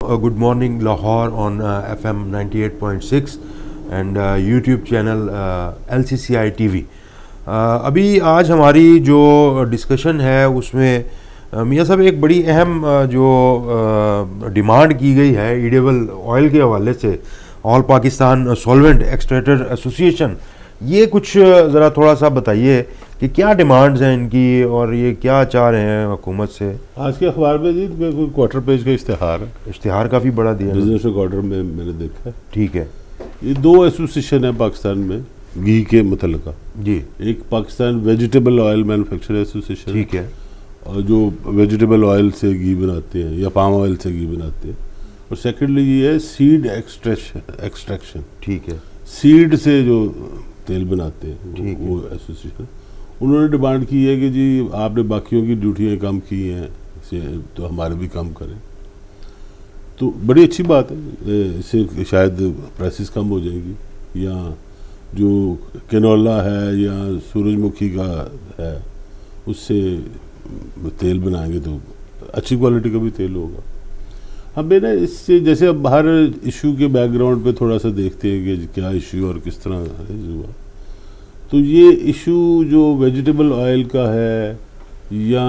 Good morning Lahore on FM 98.6 and YouTube channel LCCI TV। अभी आज हमारी जो डिस्कशन है उसमें मियाँ साहब एक बड़ी अहम जो डिमांड की गई है एडिबल ऑयल के हवाले से all Pakistan solvent extractor association, ये कुछ ज़रा थोड़ा सा बताइए कि क्या डिमांड्स हैं इनकी और ये क्या चाह रहे हैं हुकूमत से। आज के अखबार में जी कोई क्वार्टर पेज का इश्तिहार है, इश्तिहार काफ़ी बड़ा दिया है, बिजनेस क्वार्टर में मैंने देखा है। ठीक है, ये दो एसोसिएशन है पाकिस्तान में घी के मुतल्लिका जी। एक Pakistan vegetable oil manufacture association, ठीक है, और जो वेजिटेबल ऑयल से घी बनाते हैं या पाम ऑयल से घी बनाते हैं, और सेकेंडली ये है सीड एक्सट्रैक्शन, ठीक है, सीड से जो तेल बनाते हैं वो एसोसिएशन। उन्होंने डिमांड की है कि जी आपने बाकियों की ड्यूटियाँ कम की हैं तो हमारे भी कम करें। तो बड़ी अच्छी बात है, इससे शायद प्राइसेस कम हो जाएगी, या जो कैनोला है या सूरजमुखी का है उससे तेल बनाएंगे तो अच्छी क्वालिटी का भी तेल होगा। हमें ना इससे जैसे अब हर इशू के बैकग्राउंड पे थोड़ा सा देखते हैं कि क्या इशू और किस तरह हुआ, तो ये इशू जो वेजिटेबल ऑयल का है या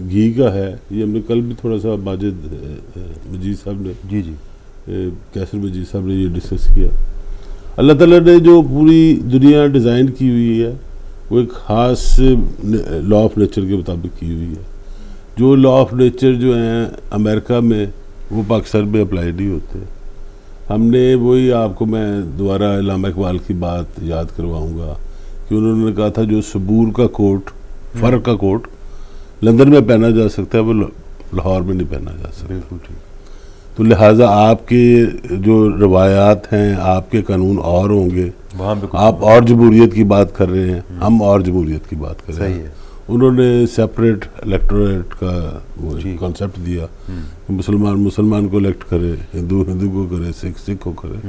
घी का है, ये हमने कल भी थोड़ा सा मजीद साहब ने कैसर मजीद साहब ने ये डिस्कस किया। अल्लाह ताला ने जो पूरी दुनिया डिज़ाइन की हुई है वो एक ख़ास लॉ ऑफ नेचर के मुताबिक की हुई है। जो लॉ ऑफ नेचर जो हैं अमेरिका में वो पाकिस्तान में अप्लाई नहीं होते। हमने वही आपको मैं दोबारा अल्लामा इकबाल की बात याद करवाऊंगा कि उन्होंने कहा था जो सबूर का कोट, फ़र्क का कोट लंदन में पहना जा सकता है वो लाहौर में नहीं पहना जा सकता। बिल्कुल ठीक। तो लिहाजा आपके जो रवायात हैं, आपके कानून और होंगे, आप और जमहूरियत की बात कर रहे हैं, हम और जमहूरियत की बात कर रहे हैं। उन्होंने सेपरेट इलेक्टोरेट का वो कॉन्सेप्ट दिया कि मुसलमान को इलेक्ट करे, हिंदू को करे, सिख को करे,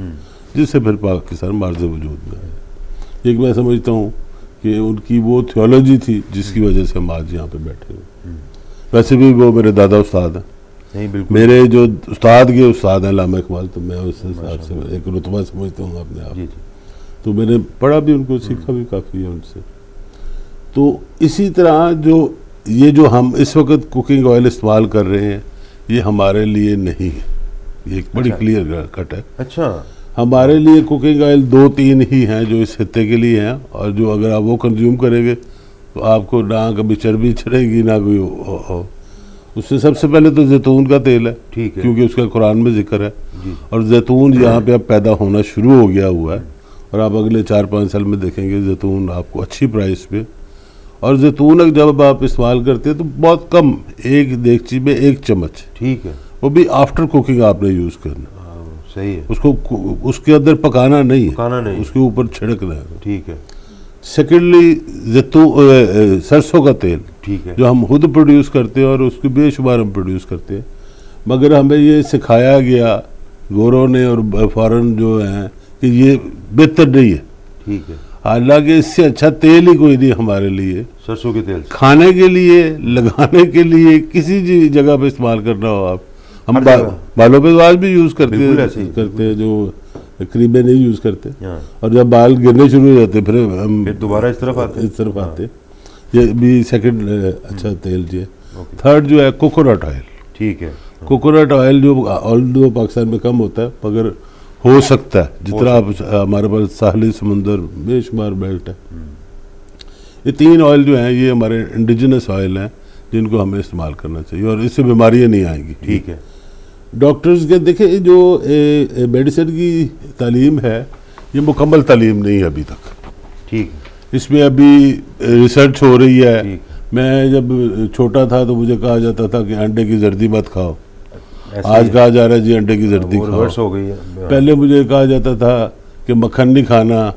जिससे फिर पाकिस्तान मार्ज़ वजूद में आए। एक मैं समझता हूँ कि उनकी वो थियोलॉजी थी जिसकी वजह से हम आज यहाँ पे बैठे हुए। वैसे भी वो मेरे दादा उस्ताद हैं, मेरे जो उस्ताद के उस्ताद हैं अल्लामा इकबाल, तो मैं उस हिसाब से एक रुतबा समझता हूँ अपने आप। तो मैंने पढ़ा भी उनको, सीखा भी काफ़ी है उनसे। तो इसी तरह जो हम इस वक्त कुकिंग ऑयल इस्तेमाल कर रहे हैं ये हमारे लिए नहीं है, ये एक बड़ी क्लियर कट है। अच्छा, हमारे लिए कुकिंग ऑयल 2-3 ही हैं जो इस हिस्से के लिए हैं, और जो अगर आप वो कंज्यूम करेंगे तो आपको ना कभी चर्बी चढ़ेगी ना कोई उससे सबसे पहले तो जैतून का तेल है, ठीक है, क्योंकि उसका कुरान में जिक्र है, और जैतून यहाँ पे अब पैदा होना शुरू हो गया हुआ है, और आप अगले 4-5 साल में देखेंगे जैतून आपको अच्छी प्राइस पे। और जैतून जब आप इस्तेमाल करते हैं तो बहुत कम, एक देगची में 1 चम्मच, ठीक है, वो भी आफ्टर कुकिंग आपने यूज़ करना। सही है, उसको उसके अंदर पकाना नहीं है, उसके ऊपर छिड़कना है, ठीक है। सेकेंडली सरसों का तेल, ठीक है, जो हम खुद प्रोड्यूस करते हैं और उसके बेशुमार हम प्रोड्यूस करते हैं, मगर हमें ये सिखाया गया गोरों ने और फॉरेन जो हैं कि ये बेहतर नहीं है, ठीक है। हालांकि इससे अच्छा तेल ही कोई नहीं हमारे लिए, सरसों के तेल खाने के लिए, लगाने के लिए, किसी जगह पे इस्तेमाल करना हो आप। हम बालों पे आज भी यूज़ करते हैं जो क्रीमें नहीं यूज़ करते, और जब बाल गिरने शुरू हो जाते फिर हम दोबारा इस तरफ आते। ये भी सेकंड अच्छा तेल जी है। थर्ड जो है कोकोनट ऑयल, ठीक है। कोकोनट ऑयल जो पाकिस्तान में कम होता है मगर हो सकता है, जितना आप हमारे पास साहली समुंदर बेशुमार बेल्ट है। ये 3 ऑयल जो हैं ये हमारे इंडिजिनस ऑयल हैं जिनको हमें इस्तेमाल करना चाहिए, और इससे बीमारियां नहीं आएंगी, ठीक है। डॉक्टर्स के देखिए जो मेडिसिन की तालीम है ये मुकम्मल तालीम नहीं है अभी तक, ठीक है। इसमें अभी रिसर्च हो रही है। मैं जब छोटा था तो मुझे कहा जाता था कि अंडे की जर्दी मत खाओ, आज कहा जा रहा है जी अंडे की जर्दी खाओ, हो गई है। पहले मुझे कहा जाता था कि मक्खन नहीं खाना,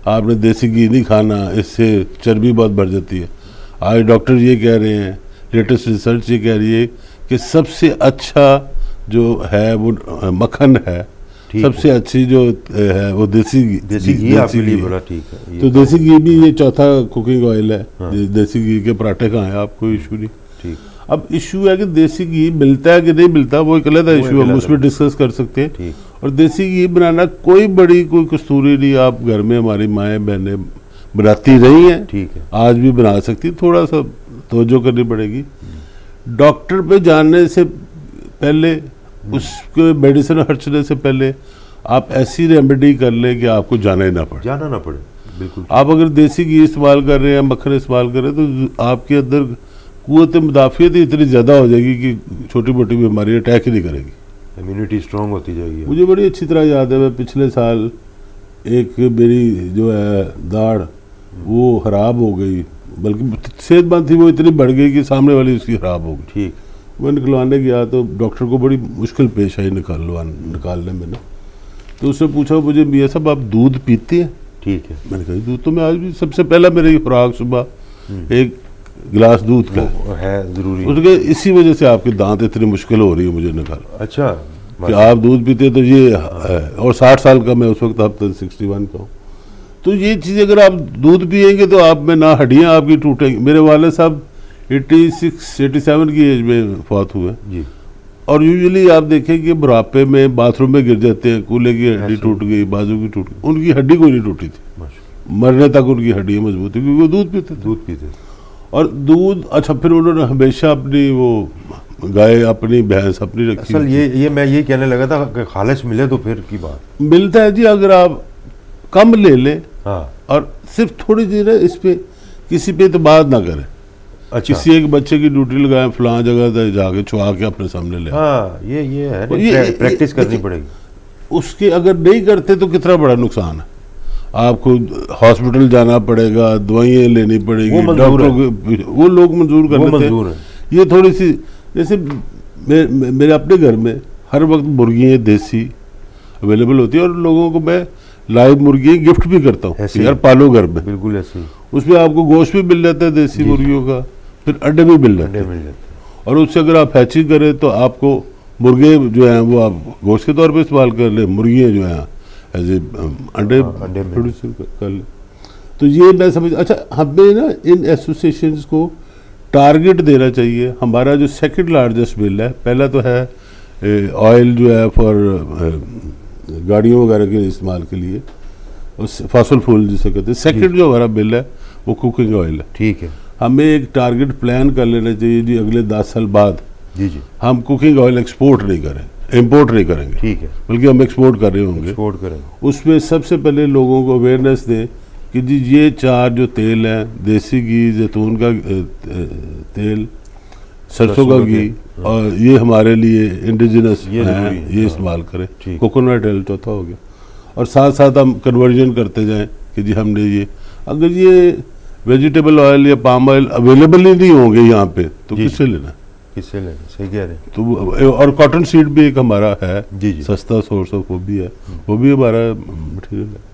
आपने देसी घी नहीं खाना, इससे चर्बी बहुत बढ़ जाती है। आज डॉक्टर ये कह रहे हैं, लेटेस्ट रिसर्च ये कह रही है कि सबसे अच्छा जो है वो मक्खन है, सबसे अच्छी जो है वो देसी घी आपके लिए बड़ा ठीक है। तो देसी घी भी ये चौथा कुकिंग ऑयल है। देसी घी के पराठे खाएं आप, कोई इशू नहीं। अब इशू है कि देसी घी मिलता है कि नहीं मिलता, वो एक अलग इशू हम उसमें डिस्कस कर सकते हैं। और देसी घी बनाना कोई बड़ी कोई कस्तूरी नहीं, आप घर में हमारी माएँ बहनें बनाती रही हैं, ठीक है, आज भी बना सकती, थोड़ा सा तवज्जो करनी पड़ेगी। डॉक्टर पे जाने से पहले, उसके मेडिसिन खर्चने से पहले आप ऐसी रेमेडी कर लें कि आपको जाना ही ना पड़े। बिल्कुल। आप अगर देसी घी इस्तेमाल कर रहे हैं, मक्खन इस्तेमाल कर रहे हैं, तो आपके अंदर कुव्वत मुदाफ़ियत इतनी ज़्यादा हो जाएगी कि छोटी मोटी बीमारी अटैक ही नहीं करेगी, इम्यूनिटी स्ट्रॉन्ग होती जाएगी। मुझे बड़ी अच्छी तरह याद है, मैं पिछले साल एक मेरी जो है दाढ़ वो ख़राब हो गई, बल्कि सेहतमंद थी, वो इतनी बढ़ गई कि सामने वाली उसकी ख़राब हो गई। ठीक, मैं निकलवाने गया तो डॉक्टर को बड़ी मुश्किल पेश आई निकालने में ना। तो उससे पूछा, मुझे मियाँ साहब आप दूध पीते हैं? ठीक है, मैंने कहा दूध तो मैं आज भी, सबसे पहला मेरी खुराक सुबह एक गिलास दूध का है ज़रूरी। उसके इसी वजह से आपके दांत इतनी मुश्किल हो रही है मुझे निकाल। अच्छा, कि आप दूध पीते तो ये है, और 60 साल का मैं उस वक्त, अब तो 61 का हूँ। तो ये चीज़ अगर आप दूध पिएंगे तो आप में ना हड्डियाँ आपकी टूटेंगी। मेरे वाले साहब 86-87 की एज में फौत हुए जी। और यूजुअली आप देखें कि बुढ़ापे में बाथरूम में गिर जाते हैं, कूल्हे की हड्डी टूट गई, बाजू की टूट गई, उनकी हड्डी कोई नहीं टूटी थी, मरने तक उनकी हड्डियाँ मजबूत थी, क्योंकि वो दूध पीते। और दूध, अच्छा, फिर उन्होंने हमेशा अपनी वो गाय, अपनी भैंस अपनी रखी। असल ये मैं ये कहने लगा था कि खालिश मिले तो फिर की बात मिलता है जी, अगर आप कम ले लें। हाँ। और सिर्फ थोड़ी देर इस पे किसी पे एतमाद ना करें। अच्छा। किसी एक बच्चे की ड्यूटी लगाएं फलां जगह तक जाके छुआ के अपने सामने ले। हाँ, ये है, प्रैक्टिस करनी पड़ेगी। उसके अगर नहीं करते तो कितना बड़ा नुकसान है, आपको हॉस्पिटल जाना पड़ेगा, दवाइयाँ लेनी पड़ेगी, डॉक्टर वो लोग मंजूर कर लेते हैं। ये थोड़ी सी, जैसे मेरे अपने घर में हर वक्त मुर्गियाँ देसी अवेलेबल होती है, और लोगों को मैं लाइव मुर्गी गिफ्ट भी करता हूँ, यार पालो घर में। बिल्कुल ऐसे ही। उसमें आपको गोश्त भी मिल जाता है देसी मुर्गियों का, फिर अंडे भी मिल जाते हैं। और उससे अगर आप हैचिंग करें तो आपको मुर्गे जो हैं वो आप गोश्त के तौर पे इस्तेमाल कर ले, मुर्गियाँ जो हैं एज ए अंडे प्रोड्यूस कर ले। तो ये मैं समझ, अच्छा, हमें ना इन एसोसिएशंस को टारगेट देना चाहिए। हमारा जो सेकंड लार्जेस्ट बिल है, पहला तो है ऑयल जो है फॉर गाड़ियों वगैरह के इस्तेमाल के लिए, फॉसल फ्यूल जिसे कहते हैं। सेकंड जो हमारा बिल है वो कुकिंग ऑयल है। ठीक है, हमें एक टारगेट प्लान कर लेना चाहिए जी, अगले 10 साल बाद जी हम कुकिंग ऑयल एक्सपोर्ट नहीं करें, इंपोर्ट नहीं करेंगे। ठीक है, बल्कि हम एक्सपोर्ट कर रहे होंगे। एक्सपोर्ट करेंगे। उसमें सबसे पहले लोगों को अवेयरनेस दें कि जी ये 4 जो तेल हैं, देसी घी, जैतून का तेल, सरसों का घी, और ये हमारे लिए इंडिजिनस हैं, ये इस्तेमाल करें। कोकोनट ऑयल चौथा हो गया। और साथ साथ हम कन्वर्जन करते जाएं कि जी हमने ये, अगर ये वेजिटेबल ऑयल या पाम ऑयल अवेलेबल ही नहीं होंगे यहाँ पे तो किससे लेना? किससे लेना, सही कह रहे हैं। तो और कॉटन सीड भी एक हमारा है जी, सस्ता सोर्स ऑफ, वो भी है, वो भी हमारा मटेरियल है।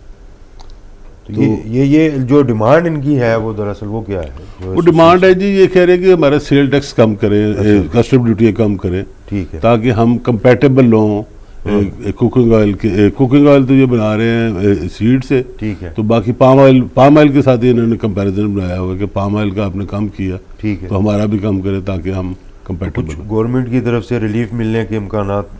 तो ये जो डिमांड इनकी है वो दरअसल वो क्या है? वो डिमांड है जी, ये कह रहे हैं कि हमारा सेल टैक्स कम करें, कस्टम ड्यूटी कम करें, ठीक है, ताकि हम कंपेटेबल हों कुकिंग ऑयल के। कुकिंग ऑयल तो ये बना रहे हैं सीड से, ठीक है, तो बाकी पाम ऑयल के साथ ही इन्होंने कंपैरिजन बनाया हुआ कि पाम ऑयल का आपने कम किया, ठीक है, तो हमारा भी कम करें ताकि हम कंपेटेबल। गवर्नमेंट की तरफ से रिलीफ मिलने के इम्कानात?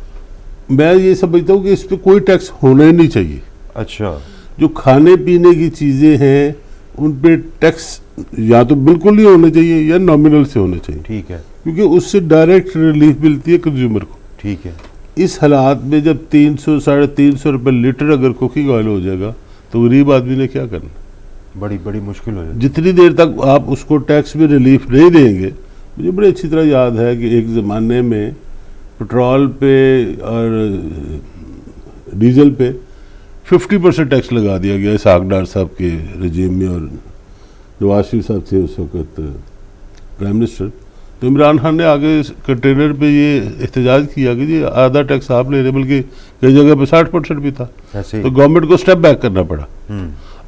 मैं ये समझता हूँ कि इस पर कोई टैक्स होना ही नहीं चाहिए। अच्छा, जो खाने पीने की चीज़ें हैं उन पे टैक्स या तो बिल्कुल नहीं होना चाहिए या नॉमिनल से होना चाहिए, ठीक है, क्योंकि उससे डायरेक्ट रिलीफ मिलती है कंज्यूमर को। ठीक है, इस हालात में जब 300-350 रुपये लीटर अगर कुकिंग ऑयल हो जाएगा तो गरीब आदमी ने क्या करना? बड़ी मुश्किल हो जाएगी। जितनी देर तक आप उसको टैक्स में रिलीफ नहीं देंगे, मुझे बड़ी अच्छी तरह याद है कि एक ज़माने में पेट्रोल पे और डीजल पे 50% टैक्स लगा दिया गया इसहाक डार साहब के रजीम में, और नवाज शरीफ साहब थे उस वक्त प्राइम मिनिस्टर। तो इमरान खान ने आगे कंटेनर पे ये एहतजाज किया कि जी आधा टैक्स आप ले रहे, बल्कि कई जगह पे 60% भी था। तो गवर्नमेंट को स्टेप बैक करना पड़ा।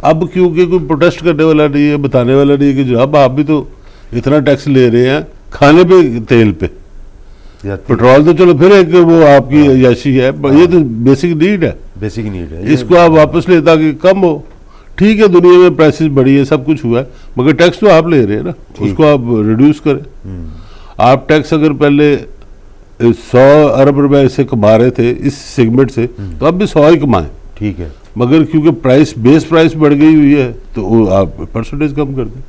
अब क्योंकि कोई प्रोटेस्ट करने वाला नहीं है, बताने वाला नहीं है कि जनाब आप भी तो इतना टैक्स ले रहे हैं खाने पे, तेल पे, पेट्रोल तो चलो फिर एक वो आपकी अयाशी है, ये तो बेसिक नीड है। बेसिक नीड है, इसको आप वापस ले ताकि कम हो। ठीक है, दुनिया में प्राइसेस बढ़ी है, सब कुछ हुआ है, मगर टैक्स तो आप ले रहे हैं ना, उसको आप रिड्यूस करें। आप टैक्स अगर पहले 100 अरब रुपए ऐसे कमा रहे थे इस सेगमेंट से, तो अब भी 100 ही कमाएं। ठीक है, मगर क्योंकि बेस प्राइस बढ़ गई हुई है तो वो आप परसेंटेज कम कर दें।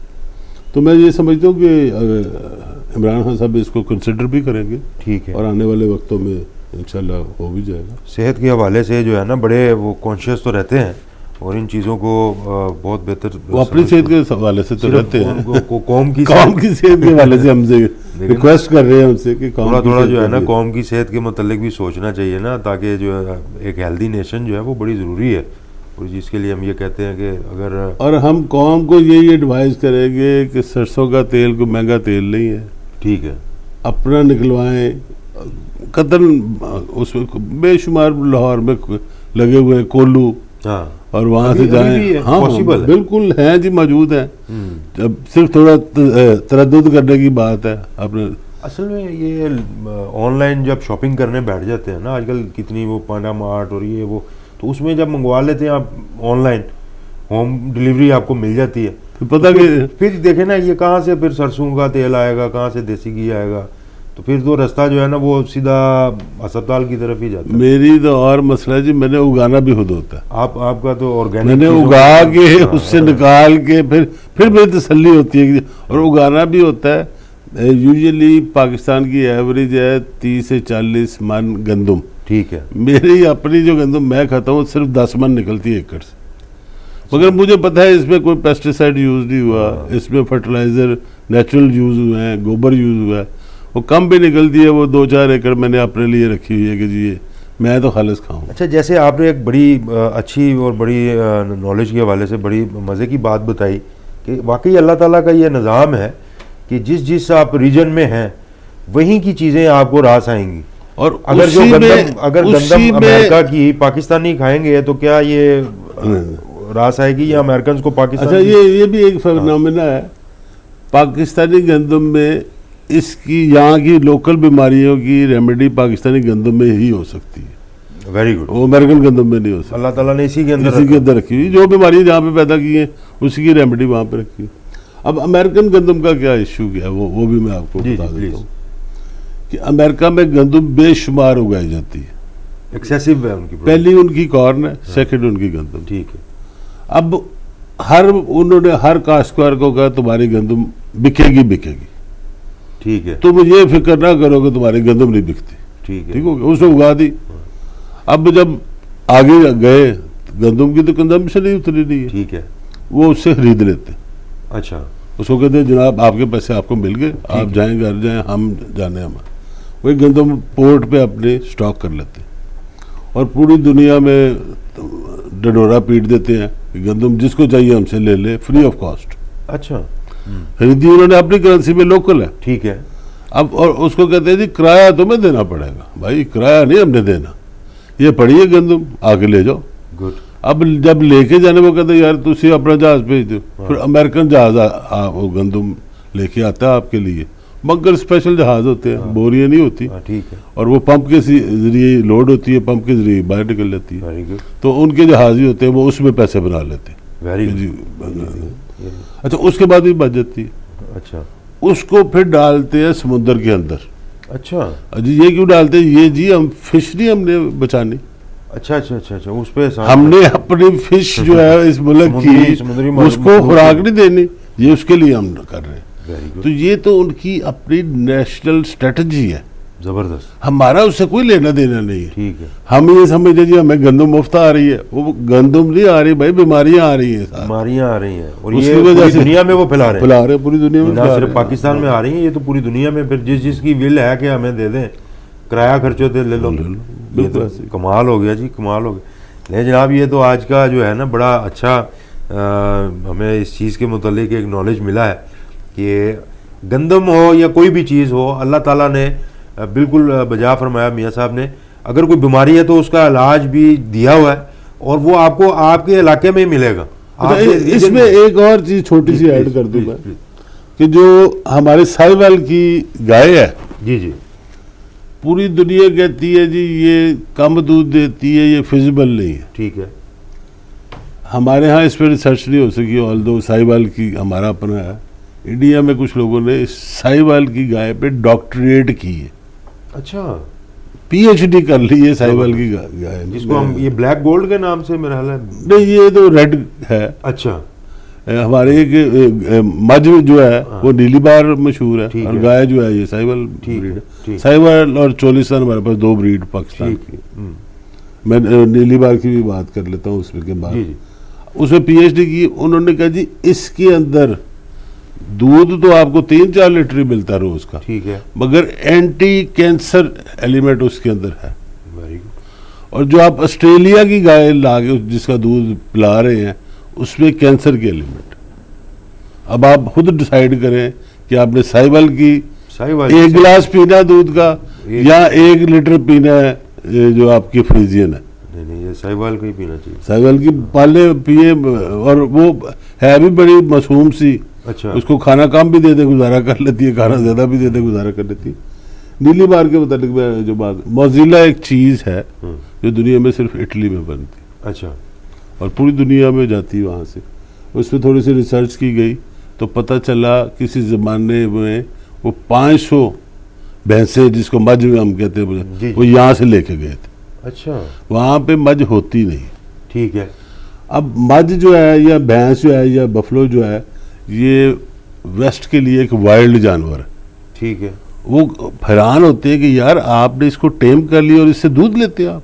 तो मैं ये समझता हूँ कि इमरान खान साहब इसको कंसिडर भी करेंगे। ठीक है, और आने वाले वक्तों में इंशाल्लाह हो भी जाएगा। सेहत के हवाले से जो है ना बड़े वो कॉन्शियस तो रहते हैं और इन चीज़ों को बहुत बेहतर, वो अपनी सेहत के हवाले से तो रहते हैं, कौम की सेहत के हवाले से हमसे रिक्वेस्ट कर रहे हैं उनसे कि थोड़ा थोड़ा जो है ना कौम की सेहत के मतलब भी सोचना चाहिए ना, ताकि जो है एक हेल्दी नेशन जो है वो बड़ी ज़रूरी है। और जिसके लिए हम ये कहते हैं कि अगर, और हम कौम को यही एडवाइस करेंगे कि सरसों का तेल कोई महंगा तेल नहीं है। ठीक है, अपना निकलवाएं, कतन उसमें बेशुमार लाहौर में लगे हुए कोल्लू, हाँ, और वहाँ से जाएं। हाँ पॉसिबल बिल्कुल है जी, मौजूद है। जब सिर्फ थोड़ा तरद्दुद करने की बात है अपने। असल में ये ऑनलाइन जब शॉपिंग करने बैठ जाते हैं ना आजकल, कितनी वो पांडा मार्ट और ये वो, तो उसमें जब मंगवा लेते हैं आप ऑनलाइन, होम डिलीवरी आपको मिल जाती है, तो पता कि फिर देखे ना ये कहाँ से फिर सरसों का तेल आएगा, कहाँ से देसी घी आएगा, तो फिर तो रास्ता जो है ना वो सीधा अस्पताल की तरफ ही जाता है। मेरी तो और मसला जी, मैंने उगाना भी खुद होता है। आपका तो ऑर्गेनिक, मैंने उगा के उससे निकाल के फिर मेरी तसल्ली होती है। और उगाना भी होता है। यूजुअली पाकिस्तान की एवरेज है 30 से 40 मन गंदम। ठीक है, मेरी अपनी जो गंदम मैं खाता हूँ सिर्फ 10 मन निकलती है एकड़ से। मगर मुझे पता है इसमें कोई पेस्टिसाइड यूज नहीं हुआ, इसमें फर्टिलाइजर नेचुरल यूज हुए हैं, गोबर यूज हुआ है, वो कम भी निकलती है। वो 2-4 एकड़ मैंने अपने लिए रखी हुई है कि जी मैं तो खालिस खाऊं। अच्छा, जैसे आपने एक बड़ी अच्छी और बड़ी नॉलेज के हवाले से बड़ी मज़े की बात बताई कि वाकई अल्लाह ताला का ये निज़ाम है कि जिस आप रीजन में हैं वहीं की चीज़ें आपको रास आएंगी। और अगर जो गंदम अमेरिका की पाकिस्तानी खाएंगे तो क्या ये रास आएगी या अमेरिकन को पाकिस्तान? अच्छा, ये भी एक फिनोमेना है पाकिस्तानी गंदम में। इसकी यहाँ की लोकल बीमारियों की रेमेडी पाकिस्तानी गंदम में ही हो सकती है। वेरी गुड, वो अमेरिकन गंदम में नहीं हो सकती। अल्लाह ताला ने इसी के अंदर रखी हुई, जो बीमारी जहाँ पे पैदा की है उसी की रेमेडी वहाँ पे रखी है। अब अमेरिकन गंदम का क्या इश्यू क्या है वो भी मैं आपको बता देता हूँ कि अमेरिका में गंदम बेशुमार उगाई जाती है, एक्सेसिव है उनकी। पहली उनकी कॉर्न है, सेकंड उनकी गंदम। ठीक है, अब उन्होंने हर काश्तकार को कहा तुम्हारी गंदम बिकेगी। ठीक है, तुम ये फिक्र ना करो कि तुम्हारी गंदम नहीं बिकती। ठीक है, ठीक हो गया, उसने उगा दी। अब जब आगे गए गंदम की तो कंजम्पशन ही उतरी नहीं है। ठीक है, वो उससे खरीद लेते। अच्छा, उसको कहते हैं जनाब आपके पैसे आपको मिल गए, आप जाएं घर जाएं, हम जाने हमारे। वही गंदम पोर्ट पे अपने स्टॉक कर लेते और पूरी दुनिया में डडोरा पीट देते हैं कि गंदम जिसको चाहिए हमसे ले ले, फ्री ऑफ कॉस्ट। अच्छा, खरीदी उन्होंने अपनी करेंसी में, लोकल है। ठीक है, अब और उसको कहते हैं जी किराया तुम्हें देना पड़ेगा। भाई किराया नहीं हमने देना, ये पड़ी है गंदम, आके ले जाओ। गुड। अब जब लेके जाने वो कहते यार तुम अपना जहाज भेज दो। फिर अमेरिकन जहाज वो गंदम लेके आता है आपके लिए, मगर स्पेशल जहाज होते हैं, बोरियां नहीं होती। ठीक है, और वो पंप के जरिए लोड होती है, पंप के जरिए बाहर निकल जाती है। Very good. तो उनके जहाज ही होते हैं, वो उसमें पैसे बना लेते हैं। Very good. अच्छा, उसके बाद भी बच जाती है। अच्छा, उसको फिर डालते हैं समुद्र के अंदर। अच्छा जी, ये क्यों डालते हैं? ये जी हम फिश नहीं हमने बचानी। अच्छा अच्छा अच्छा अच्छा, उस पे हमने अपनी फिश जो है इस मुल्क की उसको खुराक नहीं देनी, ये उसके लिए हम कर रहे हैं। तो ये तो उनकी अपनी नेशनल स्ट्रेटजी है, जबरदस्त। हमारा उससे कोई लेना देना नहीं है। ठीक है, हम ये समझते जी हमें गंदम मुफ्त आ रही है, वो गंदम नहीं आ रही भाई, बीमारियां आ रही हैं, बीमारियां आ रही हैं और ये पूरी दुनिया में वो फैला रहे हैं पूरी दुनिया में, ना सिर्फ पाकिस्तान में आ रही है, ये तो पूरी दुनिया में। फिर जिसकी विल है कि हमें दे दें, किराया खर्चो दे ले लो, ये तो कमाल हो गया जी, कमाल हो गया। नहीं जनाब, ये तो आज का जो है ना बड़ा अच्छा हमें इस चीज़ के मुतालिक एक नॉलेज मिला है कि गंदम हो या कोई भी चीज़ हो, अल्लाह ताला ने बिल्कुल बजा फरमाया मियाँ साहब ने, अगर कोई बीमारी है तो उसका इलाज भी दिया हुआ है और वो आपको आपके इलाके में ही मिलेगा। इसमें एक और चीज़ छोटी सी ऐड कर दूँ मैं कि जो हमारे साहिवाल की गाय है, जी जी, पूरी दुनिया कहती है जी ये कम दूध देती है, ये फिजिबल नहीं है। ठीक है, हमारे यहाँ इस पर रिसर्च नहीं हो सकी, ऑल्दो साहिवाल की हमारा अपना है, इंडिया में कुछ लोगों ने साहिवाल की गाय पे डॉक्टरेट की है। अच्छा, पीएचडी कर ली है साहिवाल की गाय, जिसको हम ये ब्लैक गोल्ड के नाम से मेरा ख्याल है। नहीं, ये तो रेड है। अच्छा, हमारे एक मझ जो है वो नीली बार मशहूर है, और गाय जो है ये साहिवाल ब्रीड है। साहिवाल और चोलिस्तान हमारे पास 2 ब्रीड पाकिस्तान की। मैं नीली बार की भी बात कर लेता हूँ उसमें के बाद। उसमें पीएचडी की, उन्होंने कहा जी इसके अंदर दूध तो आपको 3-4 लीटर ही मिलता है रोज का, ठीक है, मगर एंटी कैंसर एलिमेंट उसके अंदर है। Very good. और जो आप ऑस्ट्रेलिया की गाय लाके जिसका दूध पिला रहे हैं उसमें कैंसर के एलिमेंट। अब आप खुद डिसाइड करें कि आपने साहिवाल की 1 गिलास पीना दूध का या 1 लीटर पीना है जो आपकी फ्रीजियन है। नहीं, ये साहिवाल का ही पीना चाहिए। साहिवाल की पाले पिए, और वो है भी बड़ी मासूम सी। अच्छा, उसको खाना कम भी दे दे गुजारा कर लेती है, खाना ज्यादा भी दे दे गुजारा कर लेती है। नीली बार के मुताबिक जो बात, मोज़िला एक चीज है जो दुनिया में सिर्फ इटली में बनती है। अच्छा, और पूरी दुनिया में जाती है वहाँ से। उस पर थोड़ी सी रिसर्च की गई तो पता चला किसी ज़माने में वो 500 भैंसें, जिसको मझ हम कहते हैं, वो यहाँ से लेके गए थे। अच्छा, वहाँ पे मझ होती नहीं। ठीक है। अब मझ जो है या भैंस जो है या बफलो जो है, ये वेस्ट के लिए एक वाइल्ड जानवर है। ठीक है। वो हैरान होते हैं कि यार आपने इसको टेम कर लिया और इससे दूध लेते हैं आप,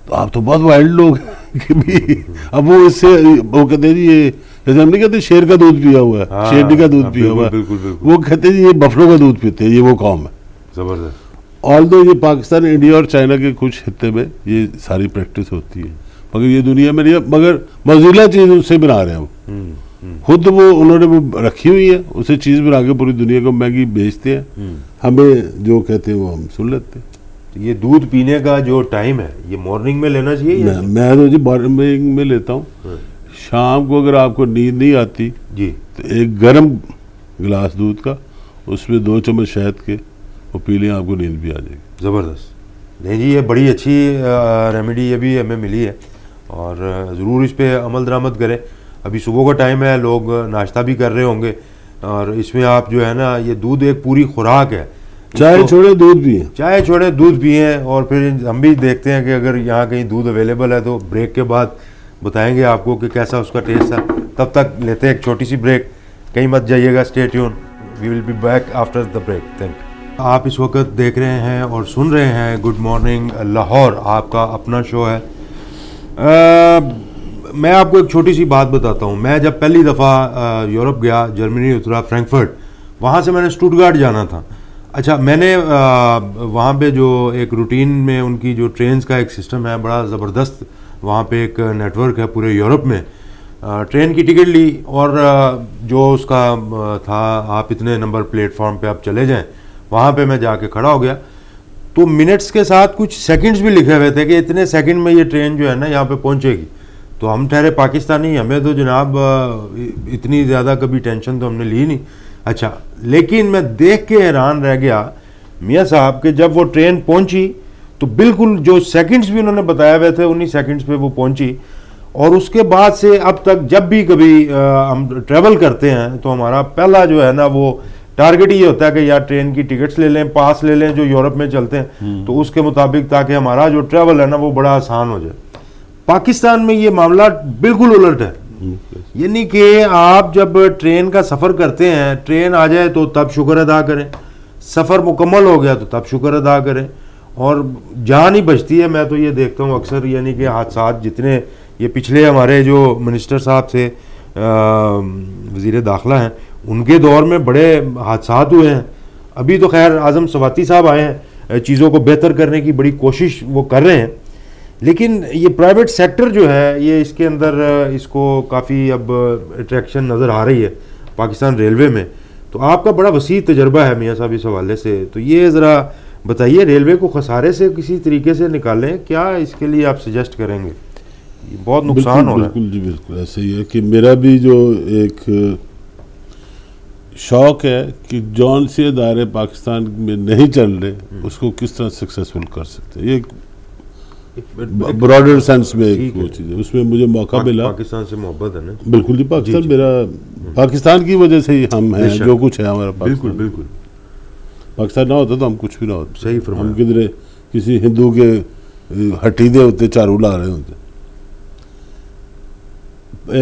तो आप तो बहुत वाइल्ड लोग हैं कि भी। अब वो इससे वो कहते हैं जी, ये जैसे हम नहीं कहते शेर का दूध पिया हुआ है, शेरनी का दूध पिया हुआ है, वो कहते हैं जी ये बफलो का दूध पीते हैं, ये वो कौम है। जबरदस्त। ऑल्दो ये पाकिस्तान, इंडिया और चाइना के कुछ हिस्से में ये सारी प्रैक्टिस होती है, मगर ये दुनिया में नहीं है। मगर मोज़िला चीज़ उससे बना रहे हैं वो, खुद वो उन्होंने वो रखी हुई है, उसे चीज़ बना के पूरी दुनिया को महंगी बेचते हैं। हमें जो कहते हैं वो हम सुन लेते हैं। तो ये दूध पीने का जो टाइम है ये मॉर्निंग में लेना चाहिए? मैं तो जी मॉर्निंग में लेता हूँ। शाम को अगर आपको नींद नहीं आती जी, तो एक गर्म गिलास दूध का, उसमें 2 चम्मच शहद के, वो पी लें, आपको नींद भी आ जाएगी। ज़बरदस्त। नहीं जी, ये बड़ी अच्छी रेमेडी ये भी हमें मिली है, और ज़रूर इस पर अमल दरामद करें। अभी सुबह का टाइम है, लोग नाश्ता भी कर रहे होंगे, और इसमें आप जो है ना, ये दूध एक पूरी खुराक है। चाय छोड़े दूध पिए, चाय छोड़े दूध पिए। और फिर हम भी देखते हैं कि अगर यहाँ कहीं दूध अवेलेबल है तो ब्रेक के बाद बताएंगे आपको कि कैसा उसका टेस्ट था। तब तक लेते हैं एक छोटी सी ब्रेक, कहीं मत जाइएगा, stay tune, we will be back after the break. Thank you. आप इस वक्त देख रहे हैं और सुन रहे हैं गुड मॉर्निंग लाहौर, आपका अपना शो है। मैं आपको एक छोटी सी बात बताता हूँ। मैं जब पहली दफ़ा यूरोप गया, जर्मनी उतरा, फ्रैंकफर्ट, वहाँ से मैंने स्टुटगार्ट जाना था। अच्छा, मैंने वहाँ पे जो एक रूटीन में उनकी जो ट्रेन्स का एक सिस्टम है, बड़ा ज़बरदस्त वहाँ पे एक नेटवर्क है पूरे यूरोप में। ट्रेन की टिकट ली और जो उसका था, आप इतने नंबर प्लेटफॉर्म पे आप चले जाएं, वहाँ पे मैं जाके खड़ा हो गया। तो मिनट्स के साथ कुछ सेकंड्स भी लिखे हुए थे कि इतने सेकंड में ये ट्रेन जो है ना यहाँ पे पहुँचेगी। तो हम ठहरे पाकिस्तानी, हमें तो जनाब इतनी ज़्यादा कभी टेंशन तो हमने ली नहीं। अच्छा, लेकिन मैं देख के हैरान रह गया मियाँ साहब कि जब वो ट्रेन पहुंची तो बिल्कुल जो सेकंड्स भी उन्होंने बताए हुए थे उन्हीं सेकंड्स पे वो पहुंची। और उसके बाद से अब तक जब भी कभी हम ट्रैवल करते हैं तो हमारा पहला जो है ना वो टारगेट ये होता है कि यार ट्रेन की टिकट्स ले लें, पास ले लें जो यूरोप में चलते हैं, तो उसके मुताबिक, ताकि हमारा जो ट्रैवल है ना वो बड़ा आसान हो जाए। पाकिस्तान में ये मामला बिल्कुल उलट है। यानी कि आप जब ट्रेन का सफ़र करते हैं, ट्रेन आ जाए तो तब शुक्र अदा करें, सफ़र मुकम्मल हो गया तो तब शुक्र अदा करें, और जान ही बचती है। मैं तो ये देखता हूँ अक्सर, यानी कि हादसा जितने ये पिछले हमारे जो मिनिस्टर साहब थे, वज़ीर दाखिला हैं, उनके दौर में बड़े हादसा हुए हैं। अभी तो खैर आज़म सवाती साहब आए हैं, चीज़ों को बेहतर करने की बड़ी कोशिश वो कर रहे हैं, लेकिन ये प्राइवेट सेक्टर जो है ये इसके अंदर इसको काफ़ी अब अट्रैक्शन नज़र आ रही है पाकिस्तान रेलवे में। तो आपका बड़ा वसी तजर्बा है मियाँ साहब इस हवाले से, तो ये ज़रा बताइए, रेलवे को खसारे से किसी तरीके से निकालें, क्या इसके लिए आप सजेस्ट करेंगे? बहुत नुकसान हो रहा है। बिल्कुल जी, बिल्कुल ऐसे ही है कि मेरा भी जो एक शौक है कि जौन से इदारे पाकिस्तान में नहीं चल रहे उसको किस तरह सक्सेसफुल कर सकते हैं। ब्रॉडर सेंस में एक वो चीज़ है, उसमें मुझे मौका मिला। पाकिस्तान से मोहब्बत है ना? बिल्कुल जी, पाकिस्तान मेरा, पाकिस्तान की वजह से ही हम हैं जो कुछ है हमारा। बिल्कुल बिल्कुल, पाकिस्तान ना होता तो हम कुछ भी ना होते। सही फरमाया। हम किधरे किसी हिंदू के हटीदे होते, चारू ला रहे होते।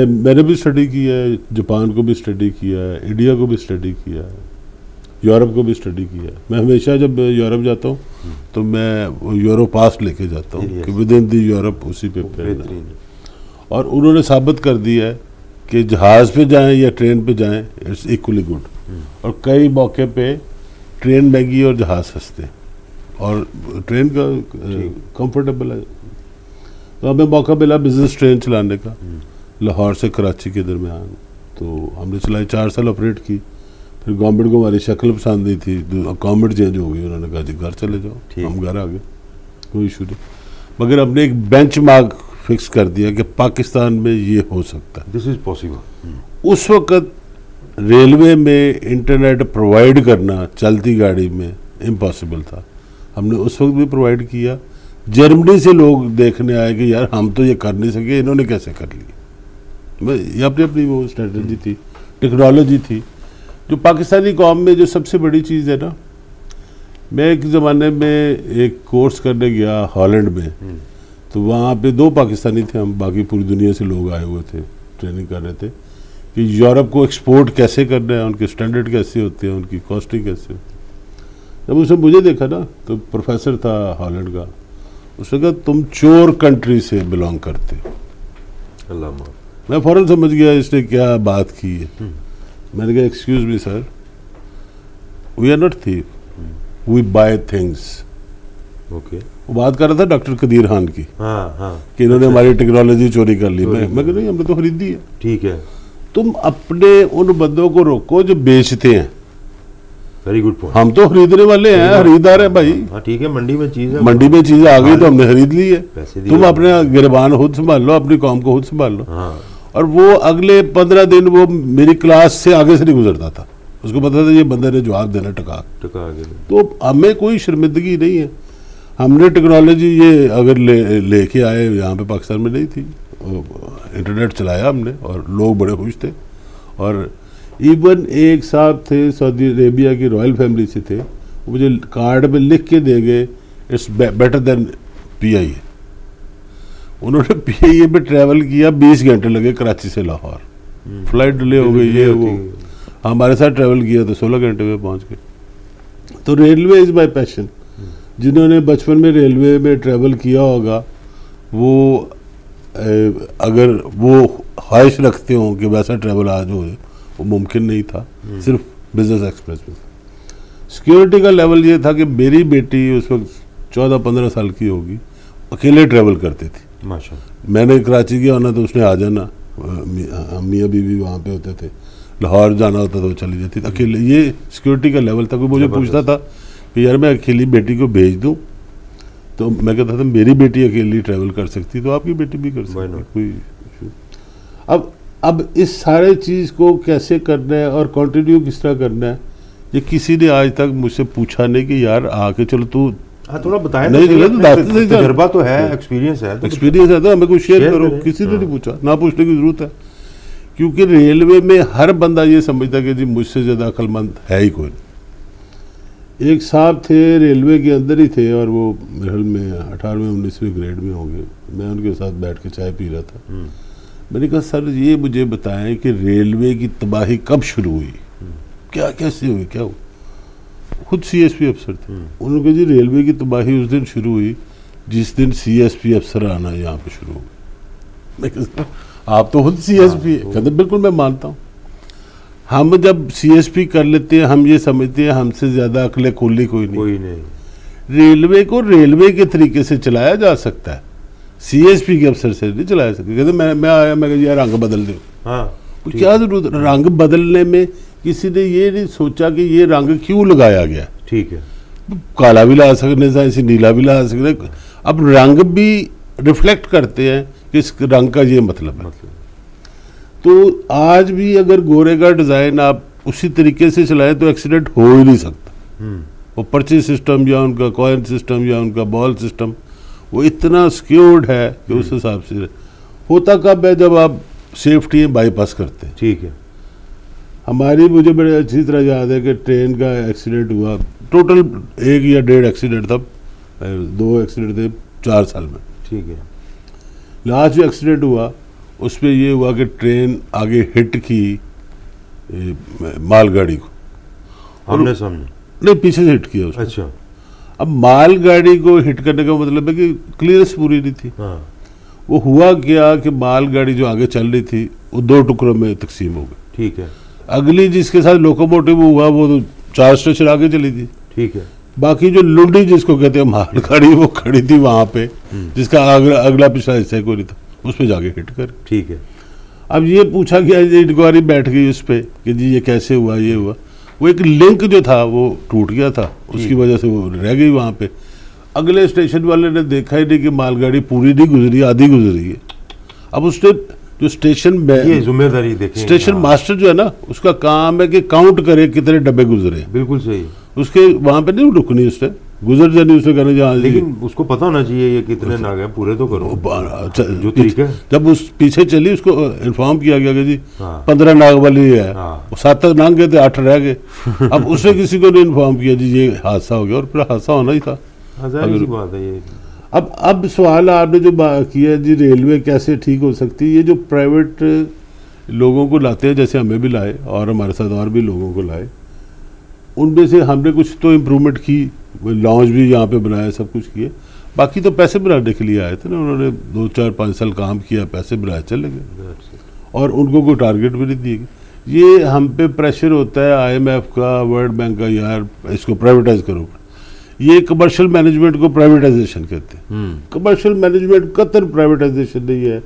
मैंने भी स्टडी किया है, जापान को भी स्टडी किया है, इंडिया को भी स्टडी किया है, यूरोप को भी स्टडी किया है। मैं हमेशा जब यूरोप जाता हूँ तो मैं यूरो पास लेके जाता हूँ कि विद इन दी यूरोप उसी पे बेहतरीन। और उन्होंने साबित कर दिया है कि जहाज़ पे जाएं या ट्रेन पे जाएं, इट्स इक्वली गुड। और कई मौके पे ट्रेन महंगी और जहाज़ सस्ते, और ट्रेन का कंफर्टेबल है। तो हमें मौका मिला बिजनेस ट्रेन चलाने का लाहौर से कराची के दरमियान, तो हमने चलाई 4 साल ऑपरेट की। फिर गवर्नमेंट को हमारी शक्ल पसंद नहीं थी, गवर्नमेंट चेंज हो गई, उन्होंने कहा जी घर चले जाओ, हम घर आ गए, कोई इशू नहीं। मगर हमने एक बेंच मार्क फिक्स कर दिया कि पाकिस्तान में ये हो सकता है, दिस इज पॉसिबल। उस वक़्त रेलवे में इंटरनेट प्रोवाइड करना चलती गाड़ी में इम्पॉसिबल था, हमने उस वक्त भी प्रोवाइड किया। जर्मनी से लोग देखने आए कि यार हम तो ये कर नहीं सके, इन्होंने कैसे कर लिया। ये अपनी अपनी वो स्ट्रेटजी थी, टेक्नोलॉजी थी। जो पाकिस्तानी कौम में जो सबसे बड़ी चीज़ है ना, मैं एक ज़माने में एक कोर्स करने गया हॉलैंड में, तो वहाँ पे 2 पाकिस्तानी थे हम, बाकी पूरी दुनिया से लोग आए हुए थे, ट्रेनिंग कर रहे थे कि यूरोप को एक्सपोर्ट कैसे करना है, उनके स्टैंडर्ड कैसे होते हैं, उनकी कॉस्टिंग कैसे होती है। जब उसने मुझे देखा ना, तो प्रोफेसर था हॉलैंड का, उसने कहा तुम चोर कंट्री से बिलोंग करते हो। अल्लाह माफ़। मैं फ़ौरन समझ गया इसने क्या बात की है। मैंने कहा excuse me sir, we are not thief, we buy things. Okay, वो बात कर रहा था डॉक्टर कदीर खान की, हाँ कि इन्होंने हमारी टेक्नोलॉजी चोरी कर ली। मैं कह नहीं, हमने तो खरीदी है। ठीक है, तुम अपने उन बंदों को रोको जो बेचते हैं। Very good point. हम तो खरीदने वाले हैं, खरीदार है भाई। हाँ ठीक है, मंडी में चीज़ है, मंडी में चीज़ आ गई तो हमने खरीद ली है। तुम दिए। अपने गिरबान खुद संभाल लो, अपनी कौम को खुद संभाल लो। हाँ। और वो अगले 15 दिन वो मेरी क्लास से आगे से नहीं गुजरता था, उसको पता था ये बंदे ने जवाब देना टका आगे। तो हमें कोई शर्मिंदगी नहीं है। हमने टेक्नोलॉजी ये अगर लेके आए, यहाँ पे पाकिस्तान में नहीं थी, इंटरनेट चलाया हमने और लोग बड़े खुश थे। और इवन एक साहब थे सऊदी अरेबिया की रॉयल फैमिली से थे, वो मुझे कार्ड में लिख के दे गए इट्स बेटर देन PIA। उन्होंने PIA पे ट्रैवल किया, 20 घंटे लगे कराची से लाहौर, फ्लाइट डिले हो गई, ये वो। हमारे साथ ट्रैवल किया तो 16 घंटे में पहुंच गए। तो रेलवे इज़ माई पैशन। जिन्होंने बचपन में रेलवे में ट्रैवल किया होगा, वो अगर वो ख्वाहिश रखते हों कि वैसा ट्रैवल आज हो, वो मुमकिन नहीं था, सिर्फ बिजनेस एक्सप्रेस में। सिक्योरिटी का लेवल ये था कि मेरी बेटी उस वक्त 14-15 साल की होगी, अकेले ट्रैवल करती थी। माशाअल्लाह। मैंने कराची गया होना तो उसने आ जाना, मियाँ बीवी वहाँ पे होते थे, लाहौर जाना होता तो चली जाती थी अकेले। ये सिक्योरिटी का लेवल था। कोई मुझे पूछता था कि यार मैं अकेली बेटी को भेज दूँ, तो मैं कहता था मेरी बेटी अकेली ट्रैवल कर सकती तो आपकी बेटी भी कर सकती, कोई। अब इस सारे चीज़ को कैसे करना है और कंटिन्यू किस तरह करना है, ये किसी ने आज तक मुझसे पूछा नहीं कि यार आके चलो तू थोड़ा बताया नहीं, तजुर्बा तो है, एक्सपीरियंस है, एक्सपीरियंस है तो हमें कुछ शेयर करो। किसी ने नहीं पूछा, ना पूछने की जरूरत है, क्योंकि रेलवे में हर बंदा ये समझता कि जी मुझसे ज़्यादा अक्लमंद है ही कोई नहीं। एक साहब थे रेलवे के अंदर ही थे, और वो मेरे ख्याल में 18वें-19वें ग्रेड में होंगे। मैं उनके साथ बैठ के चाय पी रहा था। मैंने कहा सर ये मुझे बताएं कि रेलवे की तबाही कब शुरू हुई, क्या कैसे हुई, क्या हुआ। खुद CSP अफसर थे। उन्होंने कहा जी रेलवे की तबाही उस दिन शुरू हुई जिस दिन CSP अफसर आना यहाँ पे शुरू हो गए। मैं कहता आप तो खुद CSP है। कहते बिल्कुल मैं मानता हूँ। हम जब CSP कर लेते हैं, हम ये समझते हैं हमसे ज़्यादा अकले खुली कोई नहीं। रेलवे को रेलवे के तरीके से चलाया जा सकता है, CSP के अफसर से नहीं चलाया सकता। कहते मैं आया, मैं कहा यार रंग बदल दो। हाँ, क्या जरूरत रंग बदलने में? किसी ने ये नहीं सोचा कि ये रंग क्यों लगाया गया। ठीक है, काला भी ला सकने से, ऐसे नीला भी ला सकते। अब रंग भी रिफ्लेक्ट करते हैं कि इस रंग का ये मतलब है। तो आज भी अगर गोरे का डिज़ाइन आप उसी तरीके से चलाएं तो एक्सीडेंट हो ही नहीं सकता। वो पर्ची सिस्टम या उनका कॉइन सिस्टम या उनका बॉल सिस्टम वो इतना सिक्योर्ड है कि उस हिसाब से होता कब है जब आप सेफ्टी बाईपास करते हैं। ठीक है। हमारी मुझे बड़े अच्छी तरह याद है कि ट्रेन का एक्सीडेंट हुआ, टोटल 1 या 1.5 एक्सीडेंट था, 2 एक्सीडेंट थे 4 साल में। ठीक है। लास्ट जो एक्सीडेंट हुआ उस पर ये हुआ कि ट्रेन आगे हिट की मालगाड़ी को, हमने सामने नहीं पीछे से हिट किया उसको। अच्छा। अब मालगाड़ी को हिट करने का मतलब है कि क्लियरेंस पूरी नहीं थी। हाँ। वो हुआ क्या कि मालगाड़ी जो आगे चल रही थी वो 2 टुकड़ों में तकसीम हो गई। ठीक है। अगली जिसके साथ लोकोमोटिव हुआ वो तो 4 स्टेशन आगे चली थी। ठीक है। बाकी जो लुंडी जिसको कहते हैं मालगाड़ी वो खड़ी थी वहां पे, जिसका अगला पिछला हिस्सा कोई नहीं था, उस पर जाके हिट कर। ठीक है। अब ये पूछा गया, इंक्वायरी बैठ गई उस पर कि जी ये कैसे हुआ, ये हुआ। वो एक लिंक जो था वो टूट गया था, उसकी वजह से वो रह गई वहाँ पे। अगले स्टेशन वाले ने देखा ही नहीं कि मालगाड़ी पूरी नहीं गुजरी, आधी गुजरी है। अब उसने जो स्टेशन ये जिम्मेदारी देखें, स्टेशन मास्टर जो है ना, उसका काम है कि काउंट करे कितने डब्बे गुजरे। बिल्कुल सही। उसके वहाँ पे नहीं रुकनी, उसने गुजर जानी, उसने कहना जहाँ, लेकिन उसको पता होना चाहिए ये कितने ना गए, पूरे तो करो जो तरीका है। जब उस पीछे चली उसको इन्फॉर्म किया गया कि जी 15 नाग वाली है, 7 नाग गए थे, 8 रह गए। अब उसने किसी को नहीं इन्फॉर्म किया जी ये हादसा हो गया, और फिर हादसा होना ही था। बात है ये। अब सवाल आपने जो किया जी रेलवे कैसे ठीक हो सकती है, ये जो प्राइवेट लोगों को लाते हैं, जैसे हमें भी लाए और हमारे साथ और भी लोगों को लाए, उनमें से हमने कुछ तो इम्प्रूवमेंट की, लॉन्च भी यहाँ पे बनाया, सब कुछ किए। बाकी तो पैसे बनाने के लिए आए थे ना, उन्होंने 2, 4, 5 साल काम किया, पैसे बनाए, चले गए, और उनको कोई टारगेट भी नहीं दिए गए। ये हम पे प्रेशर होता है IMF का, वर्ल्ड बैंक का, यार इसको प्राइवेटाइज करो। ये कमर्शियल मैनेजमेंट को प्राइवेटाइजेशन कहते हैं। कमर्शियल मैनेजमेंट कतर प्राइवेटाइजेशन नहीं है।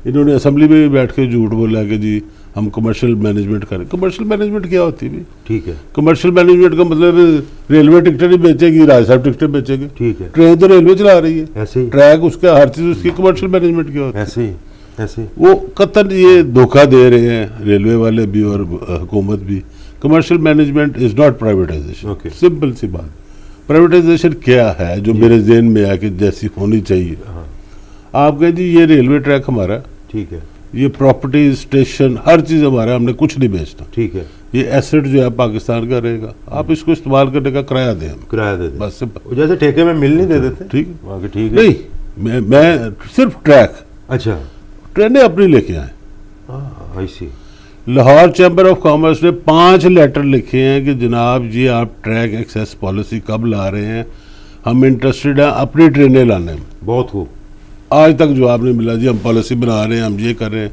इन्होंने असेंबली में भी बैठ के झूठ बोला कि जी हम कमर्शियल मैनेजमेंट करें। कमर्शियल मैनेजमेंट क्या होती है? ठीक है। कमर्शियल मैनेजमेंट का मतलब रेलवे टिकटें नहीं बेचेगी, राज साहब टिकटें बेचेंगे। ठीक है। ट्रेन तो रेलवे चला रही है, ऐसे ही ट्रैक उसका, हर चीज उसकी। कमर्शियल मैनेजमेंट क्या होती है? ऐसे ही ऐसे वो कतर ये धोखा दे रहे हैं, रेलवे वाले भी और हुकूमत भी। Commercial management is not privatisation. Simple सी बात। प्राइवेटाइजेशन क्या है जो मेरे ज़हन में आया कि जैसी होनी चाहिए। आप कहें जी ये रेलवे ट्रैक हमारा, ठीक है, ये प्रॉपर्टी, स्टेशन, हर चीज़ हमारा, हमने कुछ नहीं बेचना। ठीक है। ये एसेट जो है पाकिस्तान का रहेगा, आप इसको इस्तेमाल करने का किराया दें, हम किराया दे दें, बस सिंपल। जैसे ठेके में मिल नहीं दे देते। ठीक ठीक है। नहीं, मैं सिर्फ ट्रैक, अच्छा, ट्रेनें अपनी लेके आए। ऐसी लाहौर चैम्बर ऑफ कॉमर्स ने 5 लेटर लिखे हैं कि जनाब जी आप ट्रैक एक्सेस पॉलिसी कब ला रहे हैं, हम इंटरेस्टेड हैं अपनी ट्रेनें लाने में। बहुत खूब। आज तक जवाब नहीं मिला जी हम पॉलिसी बना रहे हैं, हम ये कर रहे हैं।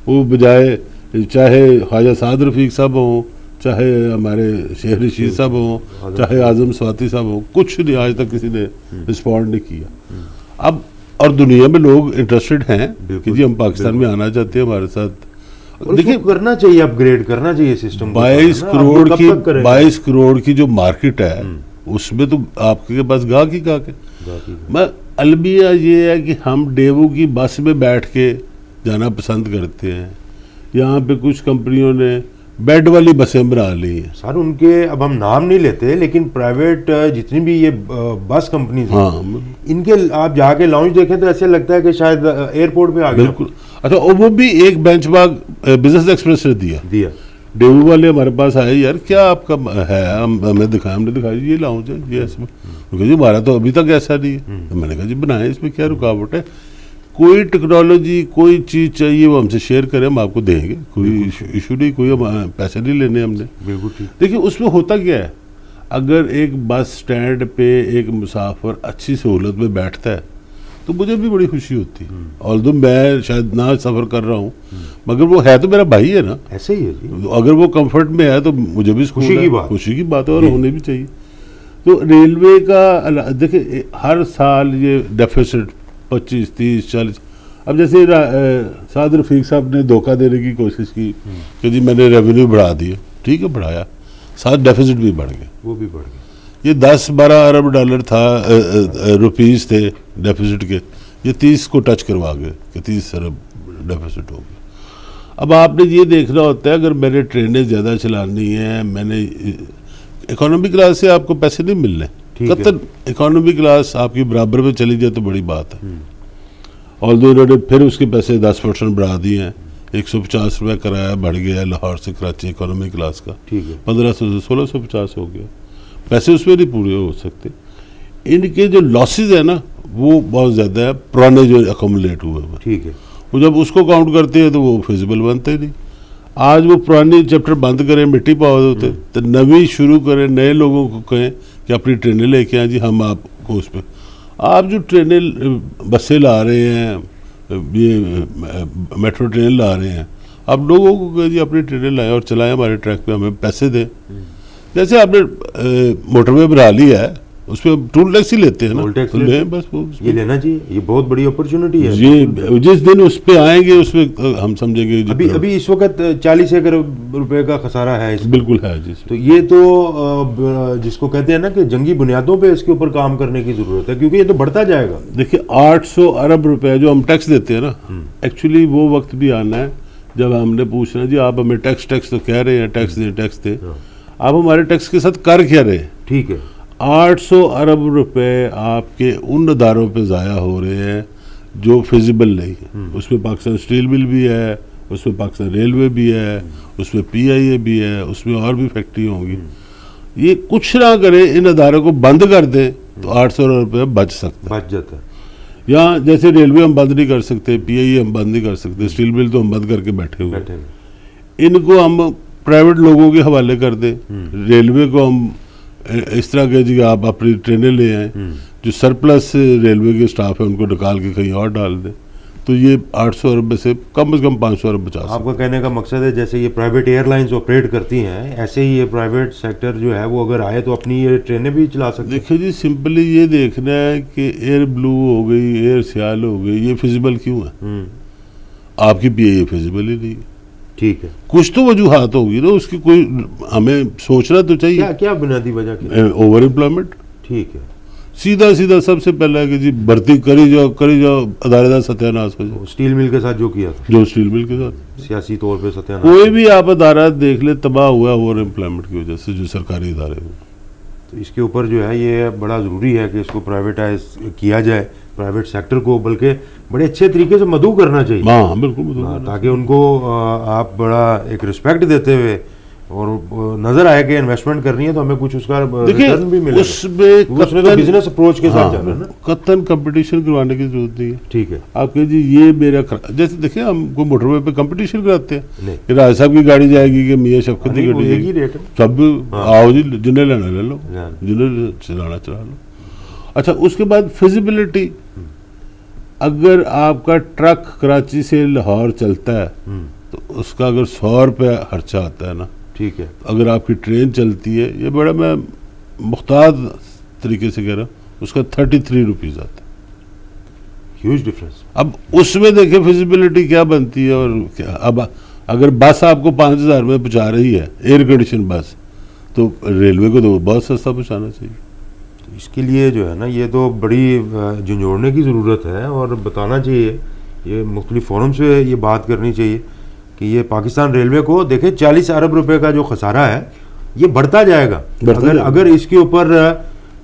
वो बजाय, चाहे ख्वाजा साद रफीक साहब हों, चाहे हमारे शेख रशीद साहब हों, चाहे आजम स्वाति साहब हों, कुछ नहीं आज तक किसी ने रिस्पॉन्ड नहीं किया। अब और दुनिया में लोग इंटरेस्टेड हैं कि जी हम पाकिस्तान में आना चाहते हैं हमारे साथ। देखिए करना चाहिए, अपग्रेड करना चाहिए सिस्टम। 22 करोड़ की जो मार्केट है उसमें तो आपके पास गाहक ही गाहक है। मैं अलमिया ये है कि हम डेवो की बस में बैठ के जाना पसंद करते हैं। यहाँ पे कुछ कंपनियों ने बेड वाली बसें बना ली हैं। सर उनके अब हम नाम नहीं लेते, लेकिन प्राइवेट जितनी भी ये बस कंपनीज हैं, इनके आप जाके लॉन्च देखें तो ऐसे लगता है कि शायद एयरपोर्ट पे आ गए। बिल्कुल। अच्छा, और वो भी एक बेंचमार्क बिजनेस एक्सप्रेस ने दिया। डेवू वाले हमारे पास आए, यार क्या आपका है, हमें दिखाया, हमने दिखाया ये लॉन्च है, ये इसमें जी हमारा तो अभी तक ऐसा नहीं है। तो मैंने कहा जी बनाए, इसमें क्या रुकावट है? कोई टेक्नोलॉजी, कोई चीज़ चाहिए वो हमसे शेयर करें, हम आपको देंगे, कोई इशू नहीं, कोई पैसे नहीं लेने हमने। बिल्कुल ठीक। देखिए उसमें होता क्या है, अगर एक बस स्टैंड पे एक मुसाफिर अच्छी सहूलत में बैठता है तो मुझे भी बड़ी खुशी होती है। ऑल्दो मैं शायद ना सफ़र कर रहा हूँ, मगर वो है तो मेरा भाई है ना। ऐसे ही है जी। अगर वो कंफर्ट में है तो मुझे भी खुशी की बात है, और होनी भी चाहिए। तो रेलवे का देखिए हर साल ये डेफिसिट 25, 30, 40। अब जैसे साद रफीक साहब ने धोखा देने की कोशिश की कि जी मैंने रेवेन्यू बढ़ा दिया, ठीक है बढ़ाया, साथ डेफिसिट भी बढ़ गया, वो भी बढ़ गया। ये 10-12 अरब डॉलर था, रुपीस थे डेफिसिट के, ये 30 को टच करवा गए कि 30 अरब डेफिसिट हो गया। अब आपने ये देखना होता है, अगर मैंने ट्रेनें ज़्यादा चलानी है, मैंने इकोनॉमी क्लास से आपको पैसे नहीं मिलने, कतन इकोनॉमी क्लास आपकी बराबर पे चली जाए तो बड़ी बात है। और दो इन्होंने फिर उसके पैसे 10% बढ़ा दिए हैं, 150 रुपये किराया बढ़ गया है लाहौर से कराची इकोनॉमी क्लास का, 1500 से 1650 हो गया। पैसे उसमें नहीं पूरे हो सकते। इनके जो लॉसेज है ना वो बहुत ज़्यादा है, पुराने जो अकोमुलेट हुए हैं, ठीक है, वो जब उसको काउंट करते हैं तो वो फिजिबल बनते ही नहीं। आज वो पुरानी चैप्टर बंद करें, मिट्टी पाव होते, तो नवी शुरू करें, नए लोगों को कहें कि अपनी ट्रेनें लेके आए जी, हम आपको उस पर, आप जो ट्रेनें बसें ला रहे हैं, ये मेट्रो ट्रेन ला रहे हैं, आप लोगों को कहें जी अपनी ट्रेनें लाएं और चलाएं हमारे ट्रैक पे, हमें पैसे दें। जैसे आपने मोटरवे बना लिया है, उस पर टोल टैक्स ही लेते हैं ना, तो लें बस, वो ये लेना चाहिए, ये बहुत बड़ी अपॉर्चुनिटी है। ये जिस दिन उस पे आएंगे उसमें हम समझेंगे। अभी इस वक्त 40 अरब रुपए का खसारा है, बिल्कुल है जी। तो ये तो जिसको कहते हैं ना कि जंगी बुनियादों पे इसके ऊपर काम करने की जरूरत है, क्योंकि ये तो बढ़ता जाएगा। देखिए 800 अरब रुपए जो हम टैक्स देते हैं ना, एक्चुअली वो वक्त भी आना है जब हमने पूछना जी आप हमें टैक्स तो कह रहे हैं, टैक्स दे, आप हमारे टैक्स के साथ कर क्या रहे हैं? ठीक है, 800 अरब रुपए आपके उन अदारों पे ज़ाया हो रहे हैं जो फिजिबल नहीं है। उसमें पाकिस्तान स्टील मिल भी है, उसमें पाकिस्तान रेलवे भी है, उसमें PIA भी है, उसमें और भी फैक्ट्री होंगी। ये कुछ ना करे, इन अदारों को बंद कर दें तो 800 अरब रुपये बच जाता है। यहाँ जैसे रेलवे हम बंद नहीं कर सकते, PIA हम बंद नहीं कर सकते, स्टील मिल तो हम बंद करके बैठे हुए, इनको हम प्राइवेट लोगों के हवाले कर दें। रेलवे को हम इस तरह के जी आप अपनी ट्रेनें ले आए, जो सरप्लस रेलवे के स्टाफ है उनको निकाल के कहीं और डाल दें, तो ये 800 अरब में से कम 500 अरब बचा सकते। आपका कहने का मकसद है जैसे ये प्राइवेट एयरलाइंस ऑपरेट करती हैं, ऐसे ही ये प्राइवेट सेक्टर जो है वो अगर आए तो अपनी ये ट्रेनें भी चला सकते हैं। देखिए जी, सिंपली ये देखना है कि एयर ब्लू हो गई, एयर सियाल हो गई, ये फिजिबल क्यों है? आपकी PIA फिजिबल ही नहीं। ठीक है, कुछ तो वजूहात होगी ना उसकी, कोई हमें सोचना तो चाहिए। क्या बुनियादी वजह? Over employment. ठीक है, सीधा सबसे पहला है कि जी भर्ती करी जाओ, अदालत सत्यानाश हो जाए। स्टील मिल के साथ जो किया था, जो स्टील मिल के साथ सियासी तौर पे सत्यानाश, कोई भी आप अदालत देख ले तबाह हुआ ओवर एम्प्लॉयमेंट की वजह से, जो सरकारी इदारे हुए। तो इसके ऊपर जो है ये बड़ा ज़रूरी है कि इसको प्राइवेटाइज किया जाए, प्राइवेट सेक्टर को, बल्कि बड़े अच्छे तरीके से मदऊ करना चाहिए। हाँ बिल्कुल, ताकि उनको आप बड़ा एक रिस्पेक्ट देते हुए और नजर आए कि इन्वेस्टमेंट करनी है तो हमें कुछ उसका रिटर्न भी मिलेगा। उसमें तो बिजनेस अप्रोच के साथ जाना है ना, कतन कंपटीशन करवाने की जरूरत नहीं है। ठीक है, आप कहिए जी ये मेरा जैसे देखिए हम कोई मोटरवे पे कंपटीशन कराते हैं कि राज साहब की गाड़ी जाएगी कि मियाँ शफकत की गाड़ी जाएगी, सब आओ जी जिन्हें लेना ले लो, जिन्हें चलाना चला लो। अच्छा, उसके बाद फिजिबिलिटी, अगर आपका ट्रक कराची से लाहौर चलता है तो उसका अगर 100 रुपये खर्चा आता है ना, ठीक है, अगर आपकी ट्रेन चलती है, ये बड़ा मैं मुख्तार तरीके से कह रहा हूँ, उसका 33 रुपीज़ आता है। Huge difference. अब उसमें देखिए फिजिबिलिटी क्या बनती है और क्या। अब अगर बस आपको 5000 में पहुँचा रही है, एयर कंडीशन बस, तो रेलवे को तो बहुत सस्ता पहुँचाना चाहिए। इसके लिए जो है ना, ये तो बड़ी झंझोड़ने की ज़रूरत है और बताना चाहिए, ये मुख्तलिफ फोरम से ये बात करनी चाहिए कि ये पाकिस्तान रेलवे को देखे 40 अरब रुपए का जो खसारा है ये बढ़ता जाएगा अगर इसके ऊपर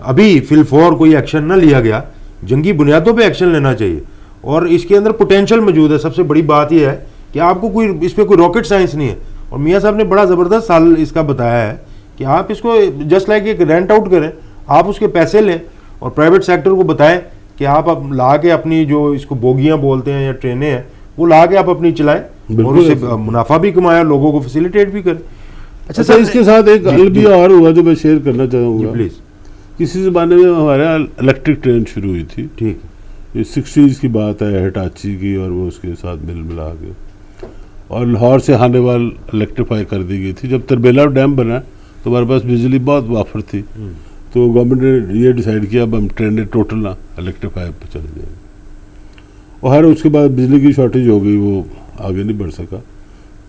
अभी फिलफौर कोई एक्शन ना लिया गया, जंगी बुनियादों पे एक्शन लेना चाहिए। और इसके अंदर पोटेंशियल मौजूद है। सबसे बड़ी बात यह है कि आपको कोई इस पर कोई रॉकेट साइंस नहीं है, और मियाँ साहब ने बड़ा ज़बरदस्त साल इसका बताया है कि आप इसको जस्ट लाइक एक रेंट आउट करें, आप उसके पैसे लें और प्राइवेट सेक्टर को बताएं कि आप ला के अपनी जो इसको बोगियां बोलते हैं या ट्रेनें हैं वो ला के आप अपनी चलाएं और उससे मुनाफा भी कमाया, लोगों को फैसिलिटेट भी करें। अच्छा सर, इसके साथ एक हल भी और हुआ जो मैं शेयर करना चाहूँगा प्लीज़। किसी ज़माने में हमारे इलेक्ट्रिक ट्रेन शुरू हुई थी, ठीक है, ये 60s की बात है, हिटाची की, और वो उसके साथ मिला के और लाहौर से हानेवाल इलेक्ट्रीफाई कर दी गई थी। जब तरबेला डैम बना तो हमारे पास बिजली बहुत वाफर थी, तो गवर्नमेंट ने ये डिसाइड किया अब हम ट्रेनें टोटल ना इलेक्ट्रीफाई पर चले जाएंगे, और हर उसके बाद बिजली की शॉर्टेज हो गई, वो आगे नहीं बढ़ सका।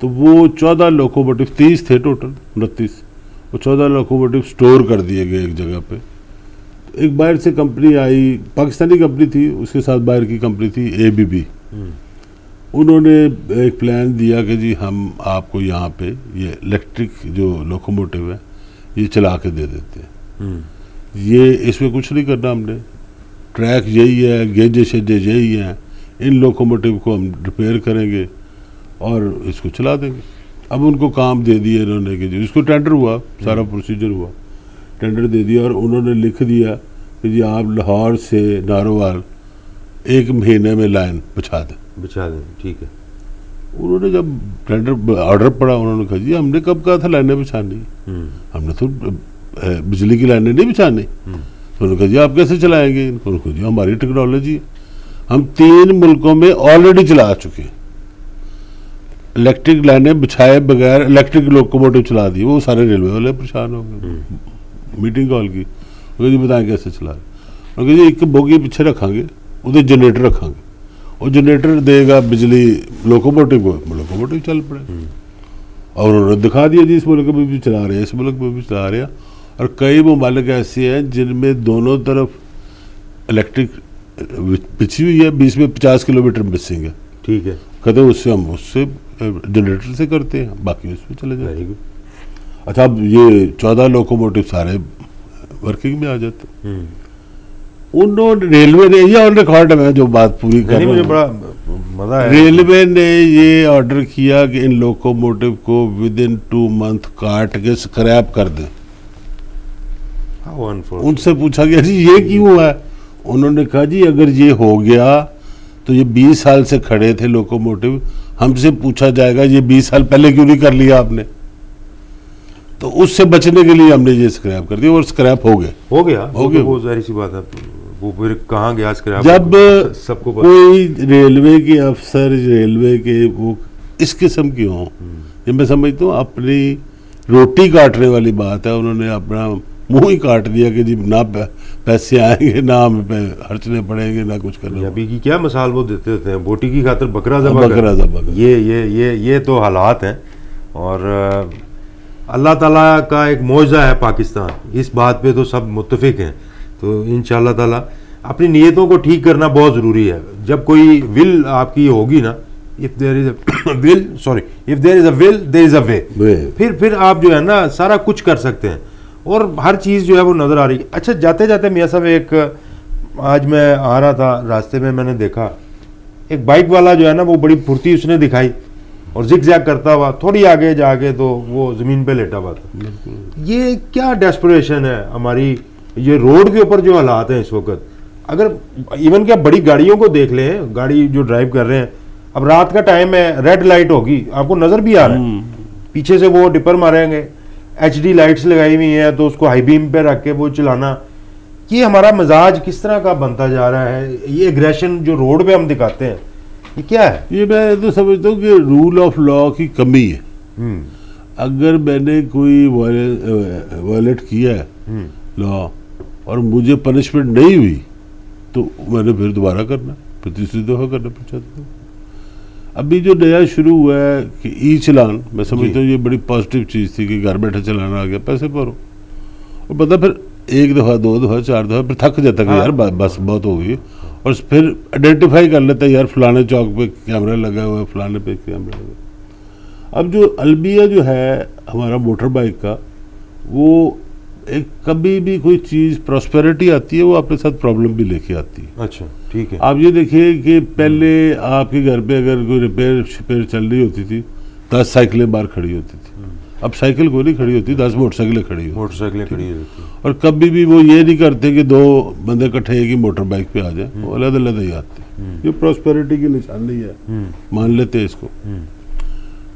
तो वो 14 लोकोमोटिव, 30 थे टोटल, 29, वो 14 लोकोमोटिव स्टोर कर दिए गए एक जगह पे। तो एक बाहर से कंपनी आई, पाकिस्तानी कंपनी थी, उसके साथ बाहर की कंपनी थी ABB। उन्होंने एक प्लान दिया कि जी हम आपको यहाँ पे ये इलेक्ट्रिक जो लोकोमोटिव है ये चला के दे देते हैं। ये इसमें कुछ नहीं करना हमने, ट्रैक यही है, गेजे शेजे यही हैं, इन लोकोमोटिव को हम रिपेयर करेंगे और इसको चला देंगे। अब उनको काम दे दिया इन्होंने कि जी, इसको टेंडर हुआ, सारा प्रोसीजर हुआ, टेंडर दे दिया और उन्होंने लिख दिया कि जी आप लाहौर से नारोवाल 1 महीने में लाइन बिछा दें। ठीक है। उन्होंने जब टेंडर ऑर्डर पड़ा, उन्होंने कहा जी हमने कब कहा था लाइनें बिछानी, हमने तो बिजली की लाइनें नहीं बिछानी। तो उन्होंने कहा जी आप कैसे चलाएंगे, उन्होंने कहा जी हमारी टेक्नोलॉजी है, हम 3 मुल्कों में ऑलरेडी चला चुके हैं, इलेक्ट्रिक लाइनें बिछाए बगैर इलेक्ट्रिक लोकोमोटिव चला दी। वो सारे रेलवे वाले परेशान हो गए, मीटिंग कॉल की, जी बताएं कैसे चला रहे। जी एक बोगी पीछे रखांगे, उधर जनरेटर रखांगे और जनरेटर देगा बिजली लोकोमोटिव को, लोकोमोटिव चल पड़े। और उन्होंने दिखा दिया जी इस मुल्क में भी चला रहे हैं, इस मुल्क में भी चला रहे हैं। और कई ममालिक ऐसे हैं जिनमें दोनों तरफ इलेक्ट्रिक बिछी हुई है, बीच में 50 किलोमीटर मिसिंग है। ठीक है। कहते हैं उससे हम उससे जनरेटर से करते हैं, बाकी उसमें चले जाते हैं। अच्छा, अब ये 14 लोकोमोटिव सारे वर्किंग में आ जाते। उन्होंने रेलवे ने ये ऑन रिकॉर्ड में जो बात पूरी कर, मुझे बड़ा मजा आया, रेलवे ने ये ऑर्डर किया कि इन लोकोमोटिव को विदिन 2 मंथ काट के स्क्रैप कर दें। उनसे पूछा गया जी ये क्यों हुआ है, उन्होंने कहा जी अगर ये हो गया तो ये 20 साल से खड़े थे लोकोमोटिव, हमसे पूछा जाएगा ये 20 साल पहले क्यों नहीं कर लिया आपने। तो उससे बचने के लिए हमने ये स्क्रैप कर दिया और स्क्रैप हो गया। वो जाहिर सी बात है, वो फिर कहाँ गया स्क्रैप। जब सबको कोई रेलवे के अफसर, रेलवे के वो इस किस्म के हों, ये मैं समझता हूँ अपनी रोटी काटने वाली बात है, उन्होंने अपना मुंह ही काट दिया कि जी ना पैसे आएंगे, ना हमें खर्चने पड़ेंगे, ना कुछ करना। अभी की क्या मिसाल वो देते हैं, बोटी की खातिर बकरा ज़बह। ये तो हालात हैं। और अल्लाह ताला का एक मौजज़ा है पाकिस्तान, इस बात पे तो सब मुत्तफिक हैं। तो इंशाअल्लाह ताला अपनी नीयतों को ठीक करना बहुत ज़रूरी है। जब कोई विल आपकी होगी ना, if there is a will, if there is a will there is a way, फिर आप जो है ना सारा कुछ कर सकते हैं और हर चीज़ जो है वो नज़र आ रही है। अच्छा, जाते जाते मियाँ साहब, एक आज मैं आ रहा था, रास्ते में मैंने देखा एक बाइक वाला जो है ना वो बड़ी फुर्ती उसने दिखाई और जिग जैग करता हुआ थोड़ी आगे जाके तो वो ज़मीन पे लेटा हुआ था। ये क्या डेस्परेशन है हमारी, ये रोड के ऊपर जो हालात हैं इस वक्त। अगर इवन क्या बड़ी गाड़ियों को देख लें, गाड़ी जो ड्राइव कर रहे हैं, अब रात का टाइम है, रेड लाइट होगी, आपको नज़र भी आ रहा है, पीछे से वो डिपर मारेंगे, HD लाइट्स लगाई हुई हैं तो उसको हाई बीम पे रख के वो चलाना। ये हमारा मिजाज किस तरह का बनता जा रहा है, ये एग्रेशन जो रोड पे हम दिखाते हैं, ये क्या है? ये मैं तो समझता हूँ कि रूल ऑफ लॉ की कमी है। अगर मैंने कोई वायलेट किया है लॉ और मुझे पनिशमेंट नहीं हुई तो मैंने फिर दोबारा करना, फिर तीसरी दफ़ा करना चाहता हूँ। अभी जो नया शुरू हुआ है कि ई चलान, मैं समझता हूँ ये बड़ी पॉजिटिव चीज़ थी कि घर बैठे चलाना आ गया, पैसे भरो और पता फिर 1 दफ़ा 2 दफ़ा 4 दफ़ा फिर थक जाता कि यार बस बहुत हो गई, और फिर आइडेंटिफाई कर लेता है यार फलाने चौक पे कैमरा लगा हुआ है, फलाने पे कैमरा लगा। अब जो अलबिया जो है हमारा मोटर बाइक का, वो एक कभी भी कोई चीज़ प्रॉस्पेरिटी आती है वो अपने साथ प्रॉब्लम भी लेके आती है। अच्छा, ठीक है। आप ये देखिए कि पहले आपके घर पे अगर कोई रिपेयर चल रही होती थी 10 साइकिलें बाहर खड़ी होती थी, अब साइकिल कोई नहीं खड़ी होती, 10 मोटरसाइकिलें खड़ी होती। और कभी भी वो ये नहीं करते कि 2 बंदे इकट्ठे एक ही मोटर बाइक पे आ जाए, वो अलग अलग ही आते। ये प्रॉस्पेरिटी की निशानी है, मान लेते हैं इसको।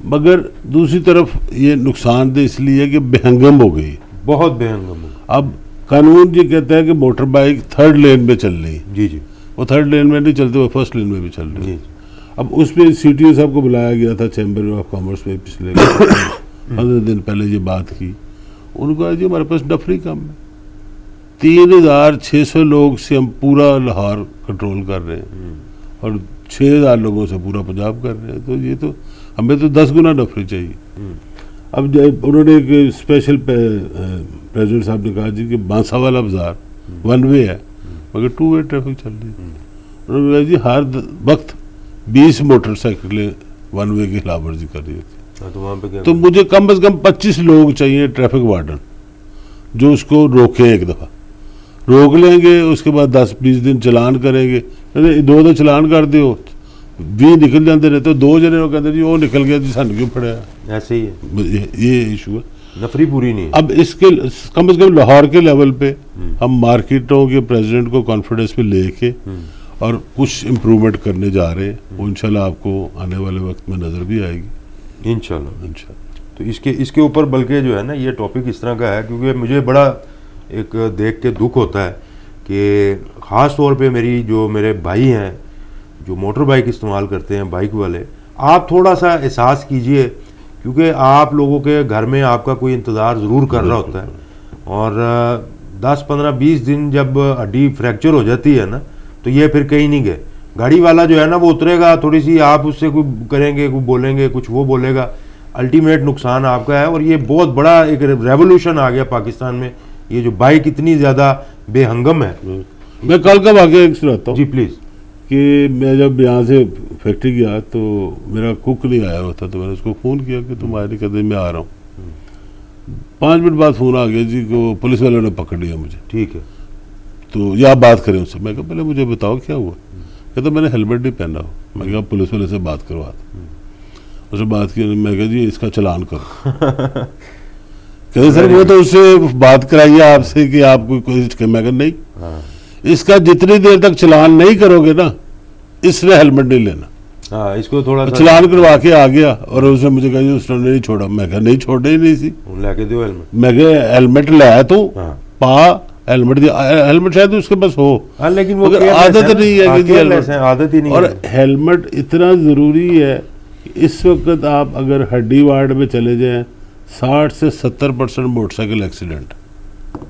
मगर दूसरी तरफ ये नुकसानदेह इसलिए है कि बेहंगम हो गई, बहुत बेहंगम हो। अब कानून ये कहता है कि मोटर बाइक 3rd लेन में चल रही है। जी, वो 3rd लेन में नहीं चलते, वो 1st लेन में भी चल रही है। अब उसमें CTO साहब को बुलाया गया था चैम्बर ऑफ कॉमर्स में, पिछले 15 दिन पहले ये बात की। उनको कहा जी हमारे पास डफरी कम है, 3600 लोग से हम पूरा लाहौर कंट्रोल कर रहे हैं और 6000 लोगों से पूरा पंजाब कर रहे हैं, तो ये तो हमें तो 10 गुना डफरी चाहिए। अब उन्होंने एक स्पेशल प्रेसिडेंट साहब ने कहा जी कि बांसा वाला बाजार 1 वे है मगर 2 वे ट्रैफिक चल रही है। उन्होंने कहा जी हर वक्त 20 मोटरसाइकिलें 1 वे की खिलाफवर्जी कर रही होती, तो मुझे कम से कम 25 लोग चाहिए ट्रैफिक वार्डन जो उसको रोकें एक दफ़ा। रोक लेंगे, उसके बाद 10-20 दिन चलान करेंगे, 2 चलान कर दो 20 निकल जाते रहते, 2 जने वो कहते जी वो निकल गया जी सानू क्यों फड़िया, ऐसे ही है, ये इशू है, नफरी पूरी नहीं है। अब इसके कम से कम लाहौर के लेवल पे हम मार्केटों के प्रेसिडेंट को कॉन्फिडेंस पे लेके और कुछ इम्प्रूवमेंट करने जा रहे हैं, वो इंशाल्लाह आपको आने वाले वक्त में नज़र भी आएगी इंशाल्लाह। तो इसके ऊपर बल्कि जो है ना ये टॉपिक इस तरह का है, क्योंकि मुझे बड़ा एक देख के दुख होता है कि ख़ास तौर पे मेरे भाई हैं जो मोटर बाइक इस्तेमाल करते हैं, बाइक वाले, आप थोड़ा सा एहसास कीजिए, क्योंकि आप लोगों के घर में आपका कोई इंतज़ार ज़रूर कर रहा होता है, और 10-15-20 दिन जब हड्डी फ्रैक्चर हो जाती है ना, तो ये फिर कहीं नहीं गए। गाड़ी वाला जो है ना वो उतरेगा, थोड़ी सी आप उससे कोई करेंगे, कोई बोलेंगे, कुछ वो बोलेगा, अल्टीमेट नुकसान आपका है। और ये बहुत बड़ा एक रेवोल्यूशन आ गया पाकिस्तान में, ये जो बाइक इतनी ज़्यादा बेहंगम है। मैं कल का वाक़या एक सुनाता हूँ जी प्लीज़। कि मैं जब यहाँ से फैक्ट्री गया तो मेरा कुक नहीं आया होता, तो मैंने उसको फ़ोन किया कि तुम आए नहीं, कहते मैं आ रहा हूँ। 5 मिनट बाद फ़ोन आ गया जी को पुलिस वालों ने पकड़ लिया मुझे। ठीक है, तो या आप बात करें उससे। मैं कहा पहले मुझे बताओ क्या हुआ। कहता मैंने हेलमेट नहीं पहना हो। मैं कहा पुलिस वाले से बात करवा दो। उससे बात की, मैं कहा जी इसका चालान करो। कहते सर वो तो उससे बात कराइए आपसे कि आप कोई, मैं कहा नहीं, इसका जितनी देर तक चालान नहीं करोगे ना, इसने हेलमेट नहीं लेना। हाँ, इसको थोड़ा चालान करवा के आ गया और उसने मुझे कहा उसने नहीं छोड़ा। मैं कहा नहीं छोड़े ही नहीं सी, लेके दो हेलमेट। मैं कहा हेलमेट लाया तो पा हेलमेट दिया, हेलमेट शायद उसके पास हो, लेकिन वो आदत नहीं है, आदत ही नहीं। और हेलमेट इतना जरूरी है कि इस वक्त आप अगर हड्डी वार्ड में चले जाएं 60 से 70% मोटरसाइकिल एक्सीडेंट,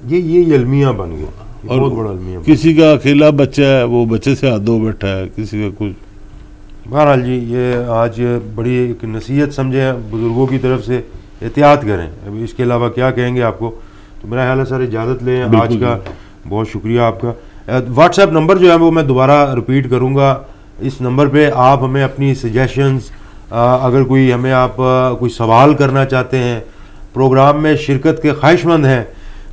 ये अलमिया बन गया, और बहुत बड़ा अलमिया। किसी का अकेला बच्चा है, वो बच्चे से हाथ धो बैठा है, किसी का कुछ। बहरहाल जी, ये आज बड़ी एक नसीहत समझे बुजुर्गों की तरफ से, एहतियात करें। अभी इसके अलावा क्या कहेंगे आपको, तो मेरा ख्याल है सर इजाज़त लें। आज का बहुत शुक्रिया आपका। व्हाट्सएप नंबर जो है वो मैं दोबारा रिपीट करूँगा, इस नंबर पे आप हमें अपनी सजेशंस, अगर कोई हमें आप कोई सवाल करना चाहते हैं, प्रोग्राम में शिरकत के ख्वाहिशमंद हैं,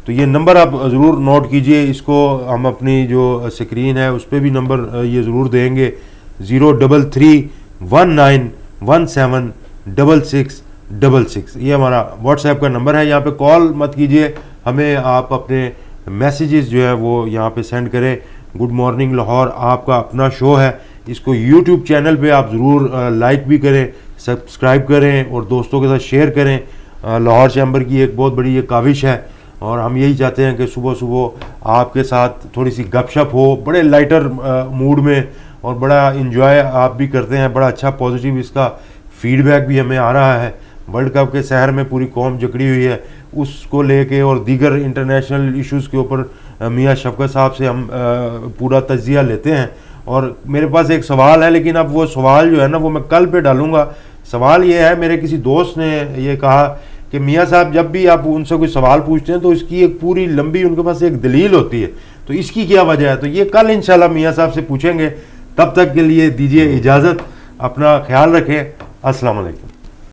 तो ये नंबर आप ज़रूर नोट कीजिए। इसको हम अपनी जो स्क्रीन है उस पर भी नंबर ये ज़रूर देंगे, 03319176666। ये हमारा व्हाट्सएप का नंबर है। यहाँ पे कॉल मत कीजिए हमें, आप अपने मैसेजेस जो है वो यहाँ पे सेंड करें। गुड मॉर्निंग लाहौर आपका अपना शो है, इसको यूट्यूब चैनल पे आप ज़रूर लाइक भी करें, सब्सक्राइब करें और दोस्तों के साथ शेयर करें। लाहौर चैम्बर की एक बहुत बड़ी ये काविश है, और हम यही चाहते हैं कि सुबह सुबह आपके साथ थोड़ी सी गपशप हो, बड़े लाइटर मूड में, और बड़ा इन्जॉय आप भी करते हैं। बड़ा अच्छा पॉजिटिव इसका फीडबैक भी हमें आ रहा है। वर्ल्ड कप के शहर में पूरी कौम जकड़ी हुई है, उसको लेके और दीगर इंटरनेशनल इश्यूज़ के ऊपर मियाँ शफकत साहब से हम पूरा तज्जिया लेते हैं। और मेरे पास एक सवाल है, लेकिन अब वो सवाल जो है ना वो मैं कल पे डालूँगा। सवाल ये है, मेरे किसी दोस्त ने ये कहा कि मियाँ साहब जब भी आप उनसे कोई सवाल पूछते हैं तो इसकी एक पूरी लंबी उनके पास एक दलील होती है, तो इसकी क्या वजह है। तो ये कल इंशाल्लाह मियाँ साहब से पूछेंगे। तब तक के लिए दीजिए इजाज़त, अपना ख्याल रखें। अस्सलाम वालेकुम।